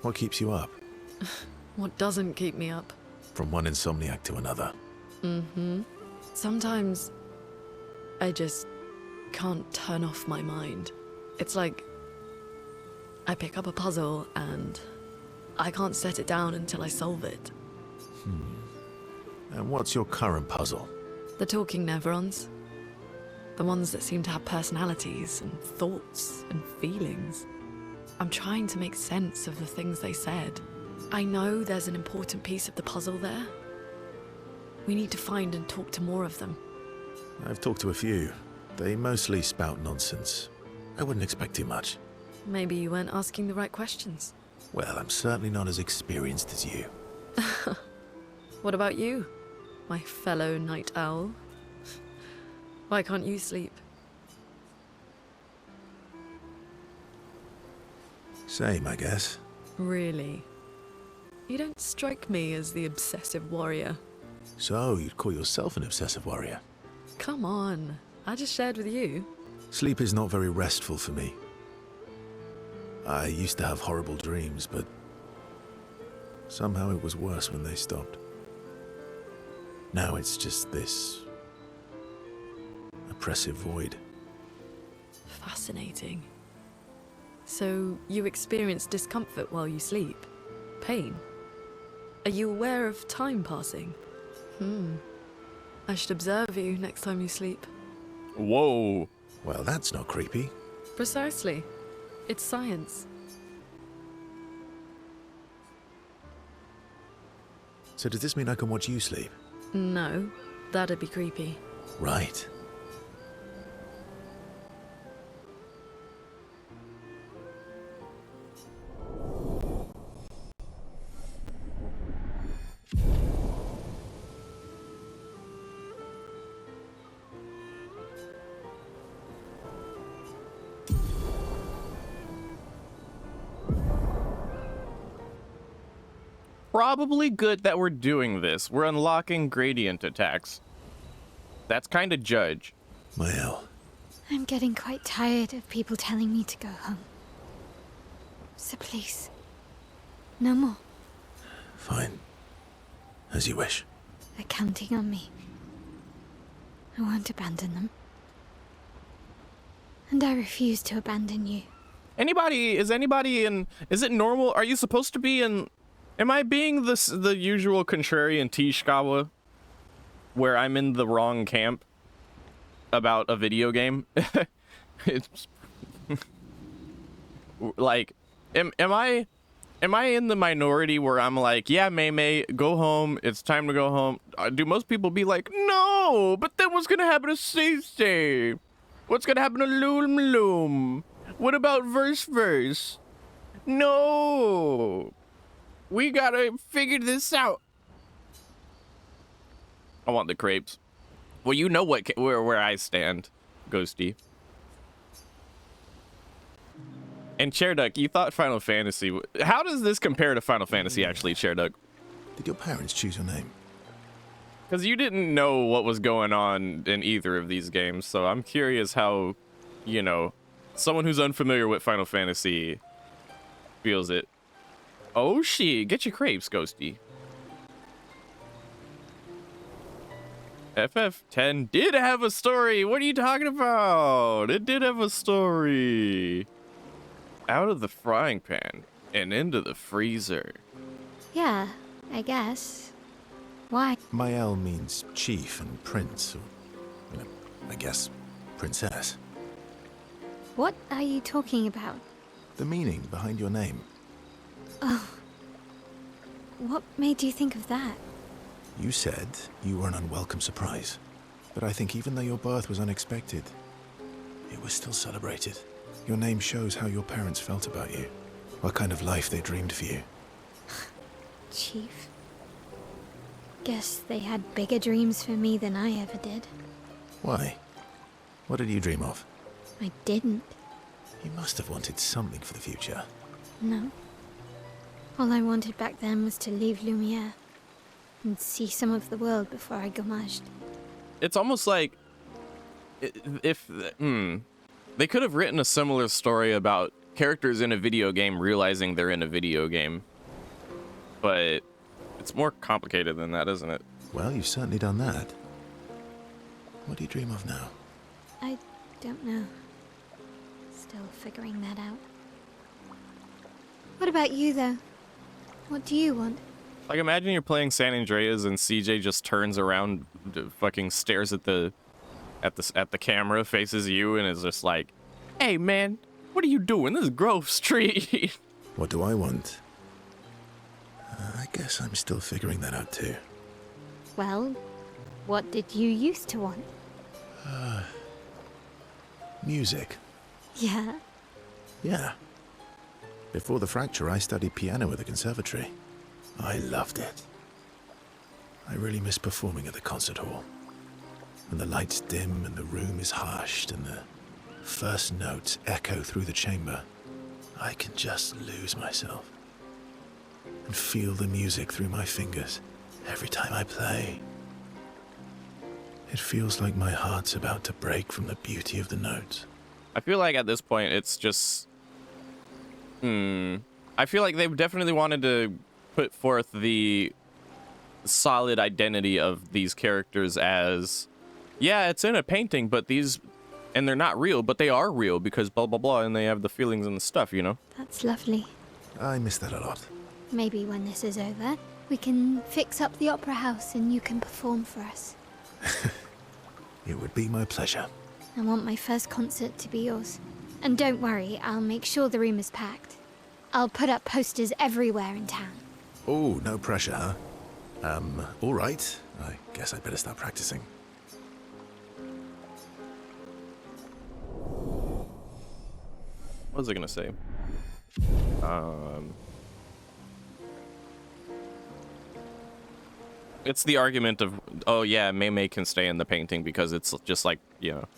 What keeps you up? What doesn't keep me up? From one insomniac to another. Sometimes I just can't turn off my mind. It's like I pick up a puzzle and I can't set it down until I solve it. And what's your current puzzle? The talking Neverons. The ones that seem to have personalities and thoughts and feelings. I'm trying to make sense of the things they said. I know there's an important piece of the puzzle there. We need to find and talk to more of them. I've talked to a few. They mostly spout nonsense. I wouldn't expect too much. Maybe you weren't asking the right questions. Well, I'm certainly not as experienced as you. What about you, my fellow night owl? Why can't you sleep? Same, I guess. Really? You don't strike me as the obsessive warrior. So, you'd call yourself an obsessive warrior? Come on, I just shared with you. Sleep is not very restful for me. I used to have horrible dreams, but somehow it was worse when they stopped. Now it's just this oppressive void. Fascinating. So, you experience discomfort while you sleep? Pain? Are you aware of time passing? I should observe you next time you sleep. Whoa. Well, that's not creepy. Precisely. It's science. So does this mean I can watch you sleep? No, that'd be creepy. Right. Probably good that we're doing this. We're unlocking gradient attacks. That's kind of judge. Mael, I'm getting quite tired of people telling me to go home. So please, no more. fine. As you wish. They're counting on me. I won't abandon them. And I refuse to abandon you. Is anybody in, is it normal? Are you supposed to be in, am I being the usual contrarian Tishkawa where I'm in the wrong camp about a video game? It's like, am I in the minority where I'm like, yeah, May, go home, it's time to go home? Do most people be like, no, but then what's gonna happen to Say? What's gonna happen to Loom? What about Verse? No, we gotta figure this out. I want the crepes. Well, you know where I stand, Ghosty. And Chairduck, you thought Final Fantasy. How does this compare to Final Fantasy, actually, Chairduck? Did your parents choose your name? Because you didn't know what was going on in either of these games, so I'm curious how, you know, someone who's unfamiliar with Final Fantasy feels it. Oh, shit. Get your crepes, Ghosty. FF10 did have a story. What are you talking about? It did have a story. Out of the frying pan and into the freezer. Yeah, I guess. Why? Mael means chief and prince, or, you know, I guess, princess. What are you talking about? The meaning behind your name. Oh. What made you think of that? You said you were an unwelcome surprise. But I think even though your birth was unexpected, it was still celebrated. Your name shows how your parents felt about you. What kind of life they dreamed for you. Chief. Guess they had bigger dreams for me than I ever did. Why? What did you dream of? I didn't. You must have wanted something for the future. No. All I wanted back then was to leave Lumiere and see some of the world before I gommaged. It's almost like if they could have written a similar story about characters in a video game realizing they're in a video game. But it's more complicated than that, isn't it? Well, you've certainly done that. What do you dream of now? I don't know. Still figuring that out. What about you, though? What do you want? Like, imagine you're playing San Andreas and CJ just turns around, fucking stares at the camera, faces you, and is just like, "Hey, man, what are you doing? This is Grove Street." What do I want? I guess I'm still figuring that out too. Well, what did you used to want? Music. Yeah. Yeah. Before the fracture, I studied piano at the conservatory. I loved it. I really miss performing at the concert hall. When the lights dim and the room is hushed and the first notes echo through the chamber, I can just lose myself and feel the music through my fingers every time I play. It feels like my heart's about to break from the beauty of the notes. I feel like at this point it's just I feel like they definitely wanted to put forth the solid identity of these characters as, yeah, it's in a painting, but these, and they're not real, but they are real because blah blah blah, and they have the feelings and the stuff, you know? That's lovely. I miss that a lot. Maybe when this is over, we can fix up the opera house and you can perform for us. It would be my pleasure. I want my first concert to be yours. And don't worry, I'll make sure the room is packed. I'll put up posters everywhere in town. Oh, no pressure, huh? All right. I guess I'd better start practicing. What was I gonna say? It's the argument of, oh yeah, Mei can stay in the painting because it's just like, you know.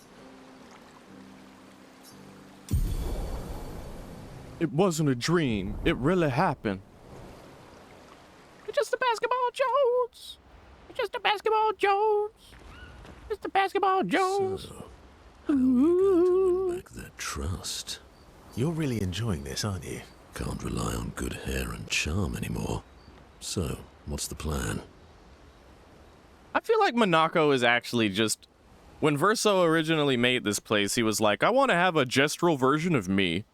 It wasn't a dream. It really happened. It's just a basketball, Jones. It's just a basketball, Jones. It's a basketball, Jones. So, how are you going to win back their trust? You're really enjoying this, aren't you? Can't rely on good hair and charm anymore. So, what's the plan? I feel like Monaco is actually just, when Verso originally made this place, he was like, I want to have a gestural version of me.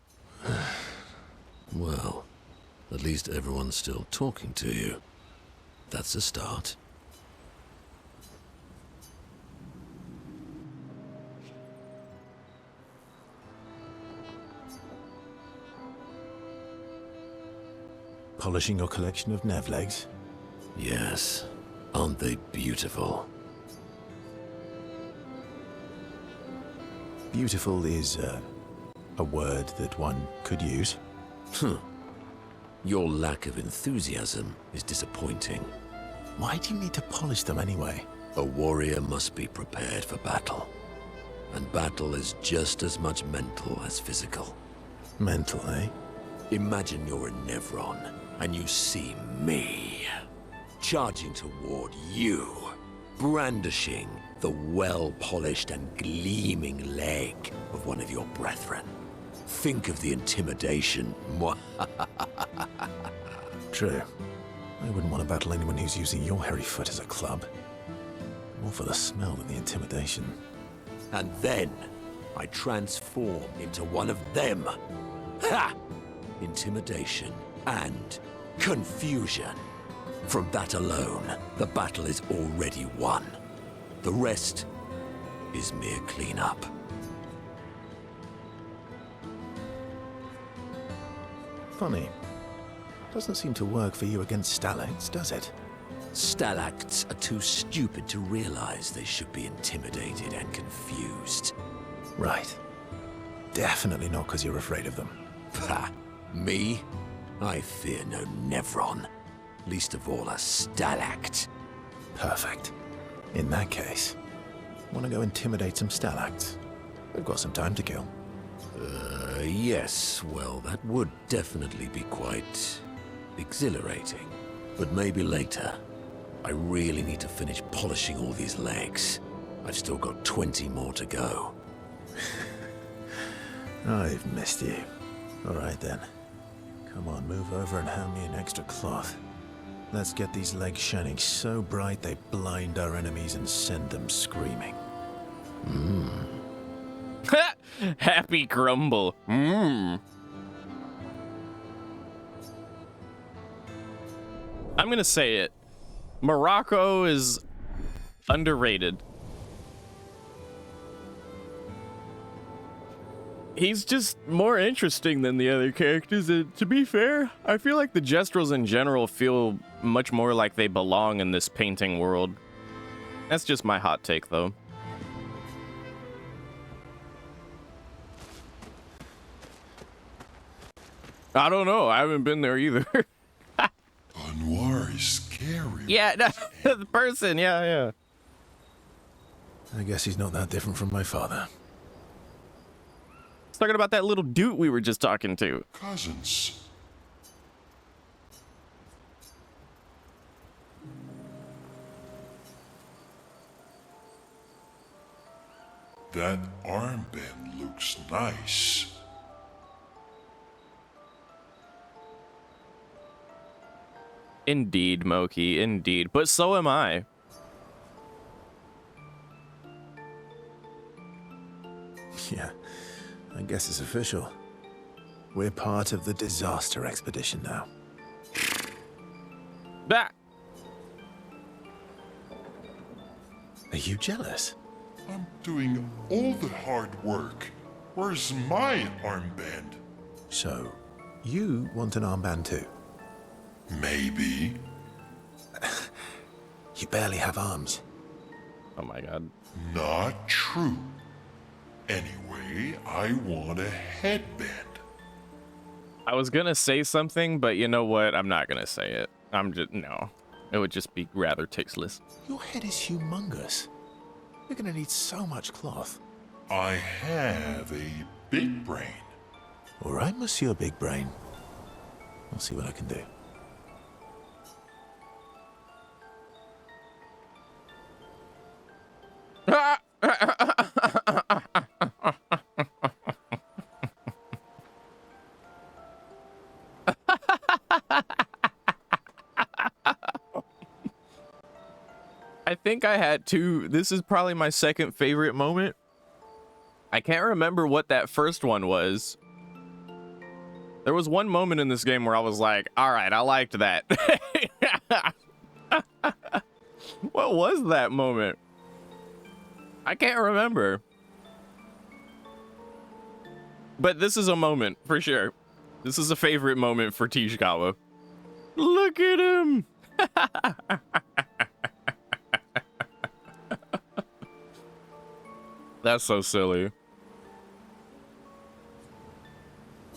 Well, at least everyone's still talking to you. That's a start. Polishing your collection of nav legs? Yes. Aren't they beautiful? Beautiful is a word that one could use. Your lack of enthusiasm is disappointing. Why do you need to polish them anyway? A warrior must be prepared for battle. And battle is just as much mental as physical. Mental, eh? Imagine you're a Nevron, and you see me, charging toward you, brandishing the well-polished and gleaming leg of one of your brethren. Think of the intimidation. True. I wouldn't want to battle anyone who's using your hairy foot as a club. More for the smell than the intimidation. And then I transform into one of them. Ha! Intimidation and confusion. From that alone, the battle is already won. The rest is mere cleanup. Funny. Doesn't seem to work for you against stalacts, does it? Stalacts are too stupid to realize they should be intimidated and confused. Right. Definitely not because you're afraid of them. Ha! Me? I fear no Nevron. Least of all a stalact. Perfect. In that case, want to go intimidate some stalacts? We've got some time to kill. Yes. Well, that would definitely be quite exhilarating. But maybe later. I really need to finish polishing all these legs. I've still got 20 more to go. I've missed you. All right then. Come on, move over and hand me an extra cloth. Let's get these legs shining so bright they blind our enemies and send them screaming. Happy grumble. I'm gonna say it. Morocco is underrated. He's just more interesting than the other characters, and to be fair, I feel like the Jestrels in general feel much more like they belong in this painting world. That's just my hot take, though. I don't know, I haven't been there either. Anwar is scary. Yeah, no, the person, yeah. I guess he's not that different from my father. Talking about that little dude we were just talking to. Cousins. That armband looks nice. Indeed, Moki, indeed. But so am I. Yeah, I guess it's official. We're part of the disaster expedition now. Bah! Are you jealous? I'm doing all the hard work. Where's my armband? So, you want an armband too? Maybe. You barely have arms. Oh my god. Not true. Anyway, I want a headband. I was gonna say something, but you know what? I'm not gonna say it. No. It would just be rather tasteless. Your head is humongous. You're gonna need so much cloth. I have a big brain. All right, Monsieur Big Brain. I'll see what I can do. I think I had two. This is probably my second favorite moment. I can't remember what that first one was. There was one moment in this game where I was like, all right, I liked that. What was that moment? I can't remember. But this is a moment, for sure. This is a favorite moment for Tishikawa. Look at him! That's so silly.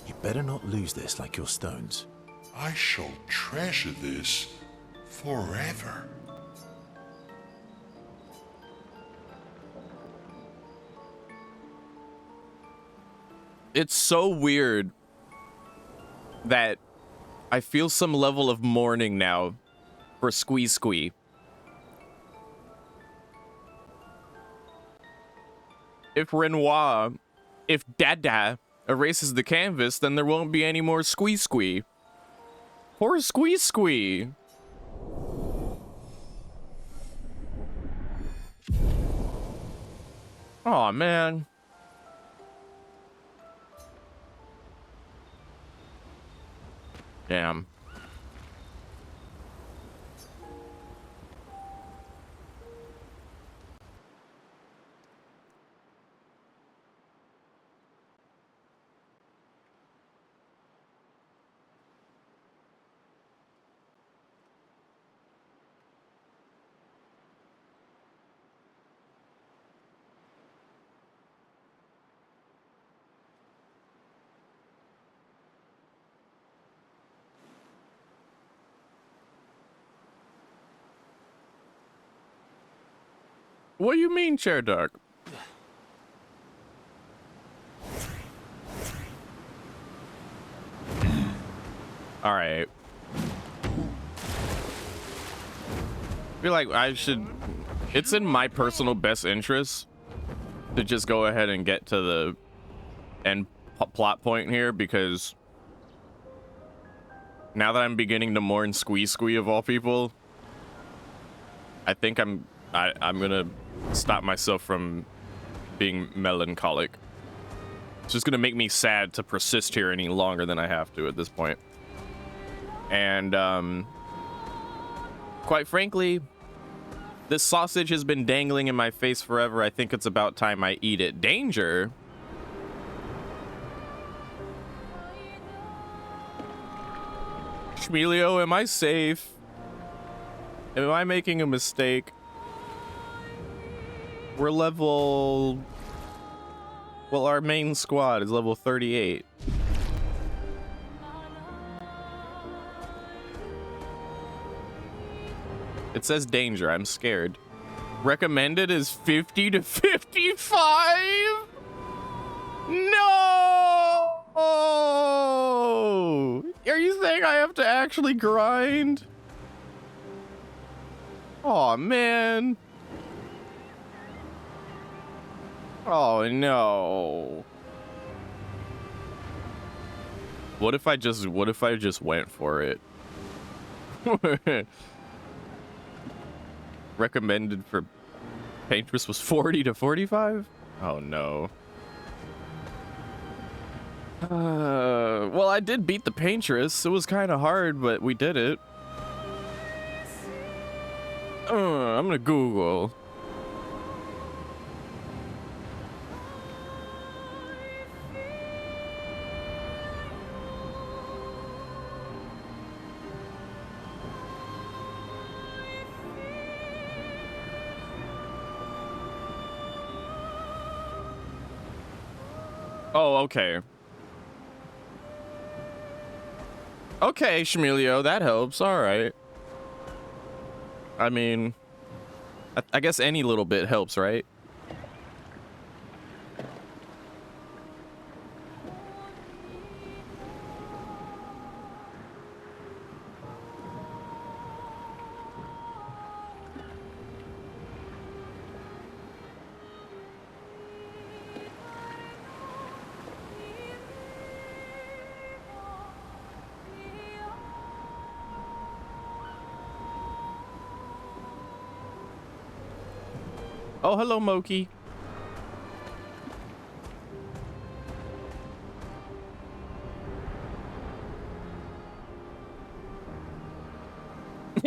You better not lose this like your stones. I shall treasure this forever. It's so weird that I feel some level of mourning now for Squee Squee. If Renoir, if Dada erases the canvas, then there won't be any more Squee Squee. Poor Squee Squee. Aw, man. Damn. What do you mean, Chair Dark? All right. I feel like I should... It's in my personal best interest to just go ahead and get to the end plot point here, because now that I'm beginning to mourn Squee Squee of all people, I think I'm gonna stop myself from being melancholic. It's just gonna make me sad to persist here any longer than I have to at this point. And quite frankly, this sausage has been dangling in my face forever. I think it's about time I eat it. Danger? Shmelio, am I safe? Am I making a mistake? We're level... Well, our main squad is level 38. It says danger. I'm scared. Recommended is 50 to 55? No! Are you saying I have to actually grind? Oh man. Oh no. What if I just went for it? Recommended for Paintress was 40 to 45? Oh no. Well, I did beat the Paintress. It was kind of hard, but we did it. I'm gonna Google. Oh, okay. Okay, Shmelio, that helps. All right. I mean, I guess any little bit helps, right? Oh, hello, Moki.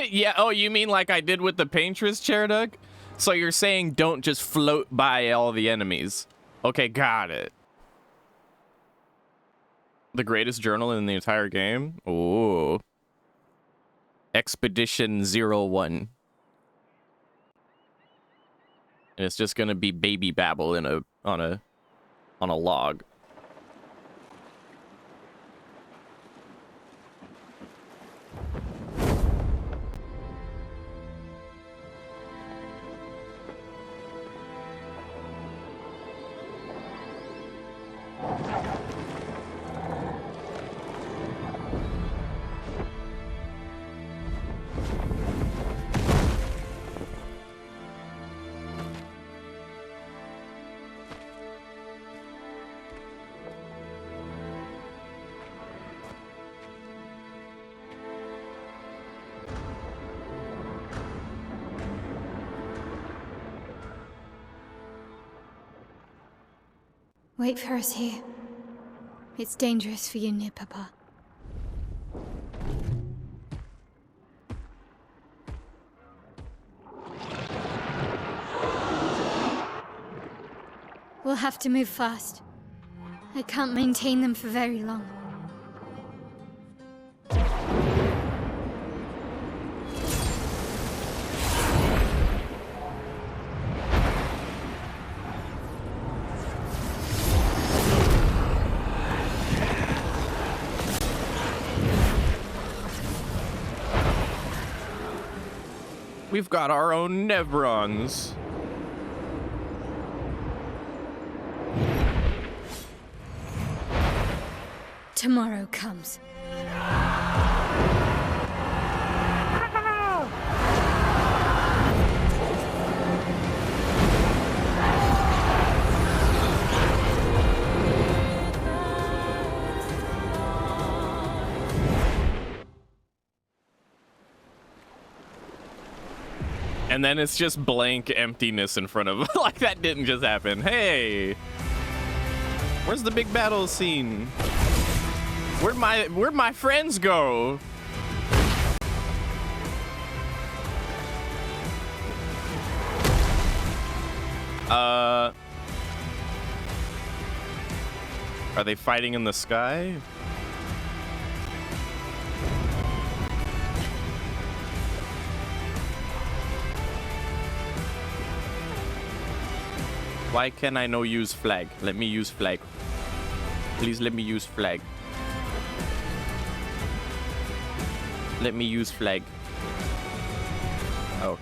Yeah, oh, you mean like I did with the Paintress, Chairduck? So you're saying don't just float by all the enemies. Okay, got it. The greatest journal in the entire game? Ooh. Expedition 01. And it's just gonna be baby babble in on a log. Wait for us here. It's dangerous for you near Papa. We'll have to move fast. I can't maintain them for very long. We've got our own Nevrons. Tomorrow comes. And then it's just blank emptiness in front of like that didn't just happen. Hey, where's the big battle scene? Where'd my friends go? Are they fighting in the sky? Why can I no use flag? Let me use flag. Please let me use flag. Let me use flag. Oh.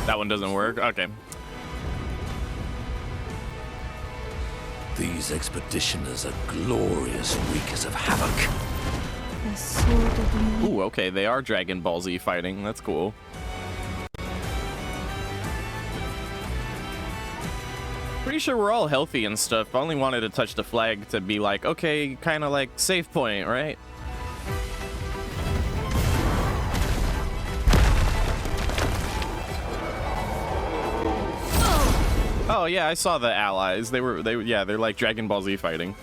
That one doesn't work? Okay. These expeditioners are glorious wreakers of havoc. The sword of me. Ooh, okay, they are Dragon Ball Z fighting. That's cool. Pretty sure we're all healthy and stuff. I only wanted to touch the flag to be like, okay, kind of like save point, right? Oh yeah, I saw the allies. They're like Dragon Ball Z fighting.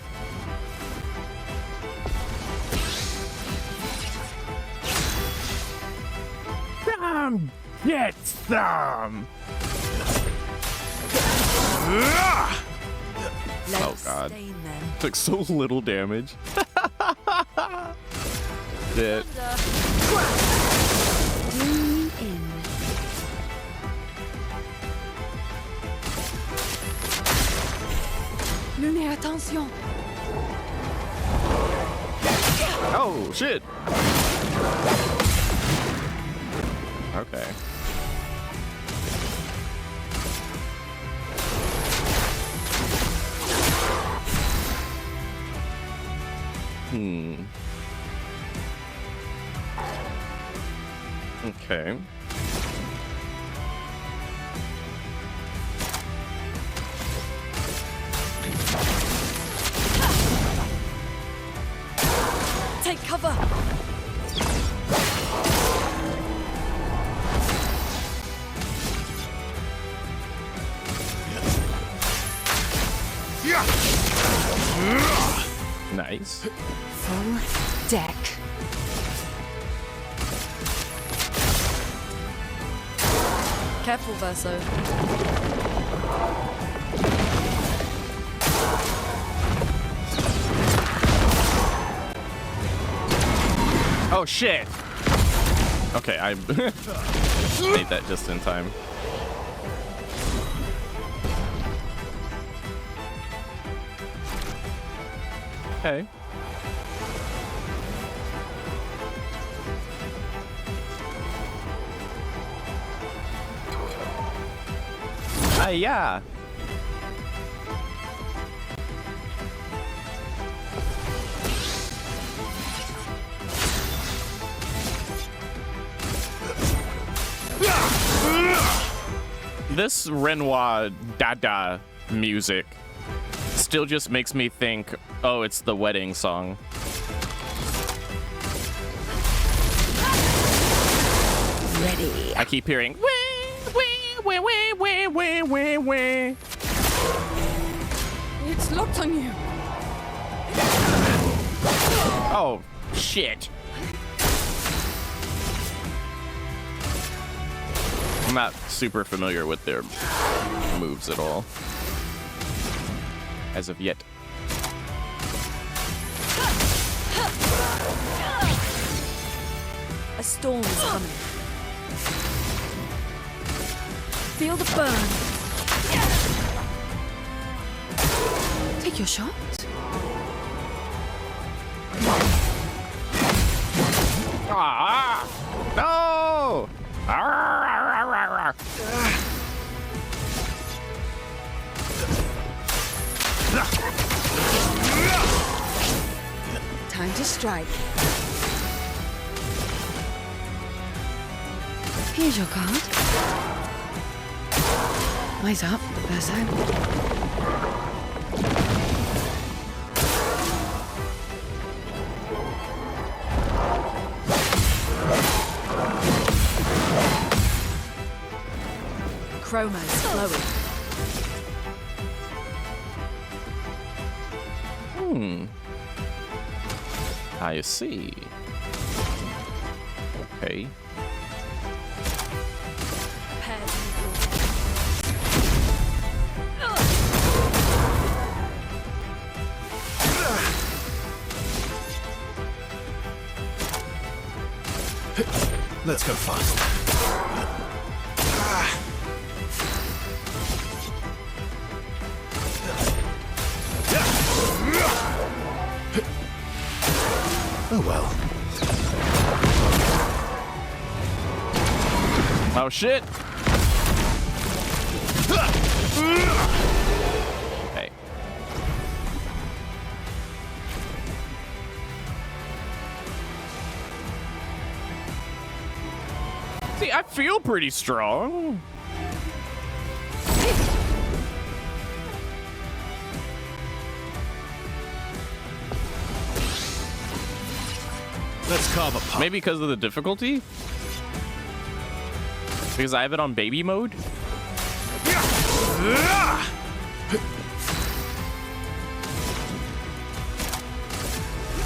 Get some. Oh god. Took so little damage. Shit. Luné, attention. Oh shit. Okay. Okay. Take cover. Nice. Full deck. Careful, Verso. Oh shit! Okay, I made that just in time. Okay. Yeah. This Renoir Dada music still just makes me think, oh, it's the wedding song. Ready. I keep hearing, wee, wee, wee, wee, wee, wee, wee. It's locked on you. Oh, shit. I'm not super familiar with their moves at all. As of yet. A storm is coming. Feel the burn. Take your shot. Ah! No! Time to strike. Here's your card. Eyes up, Verso. Chroma's flowing. I see. Okay. Let's go fast. Oh well. Oh shit! Hey. See, I feel pretty strong. Let's carve a path. Maybe because of the difficulty? Because I have it on baby mode?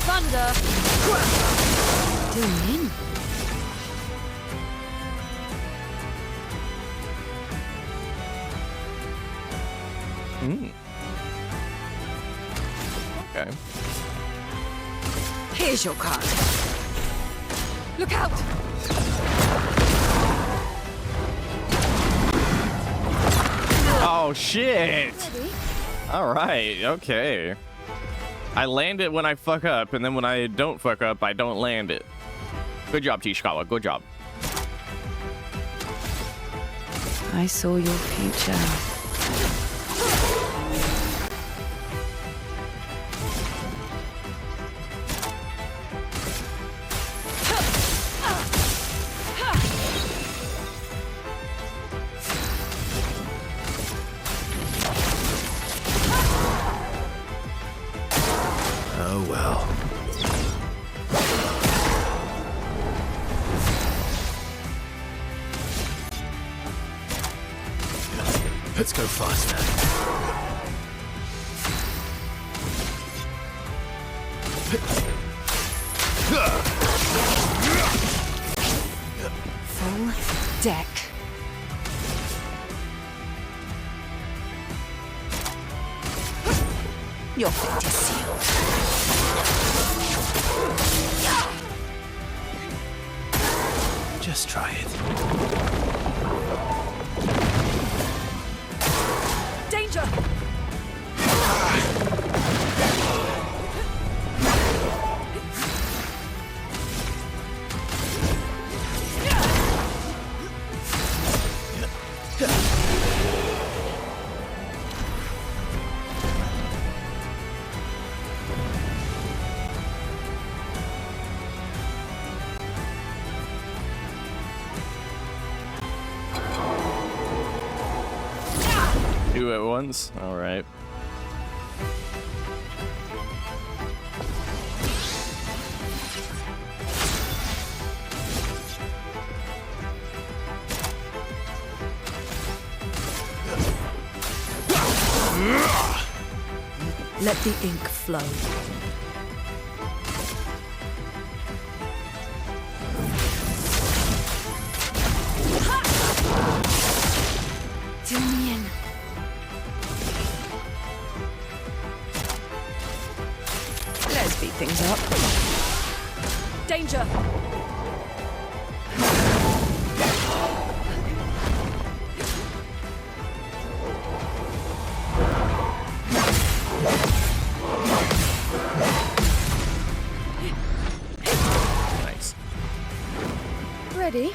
Thunder. Doing in. Okay. Here's your card. Look out! Oh shit! Alright, okay. I land it when I fuck up, and then when I don't fuck up, I don't land it. Good job, Tishikawa. Good job. I saw your future. Oh well. Let's go faster. Full deck. Your fate is sealed. Just try it. Danger! Two at once? Alright. Let the ink flow. Do me in. Let's speed things up. Danger! Nice. Ready?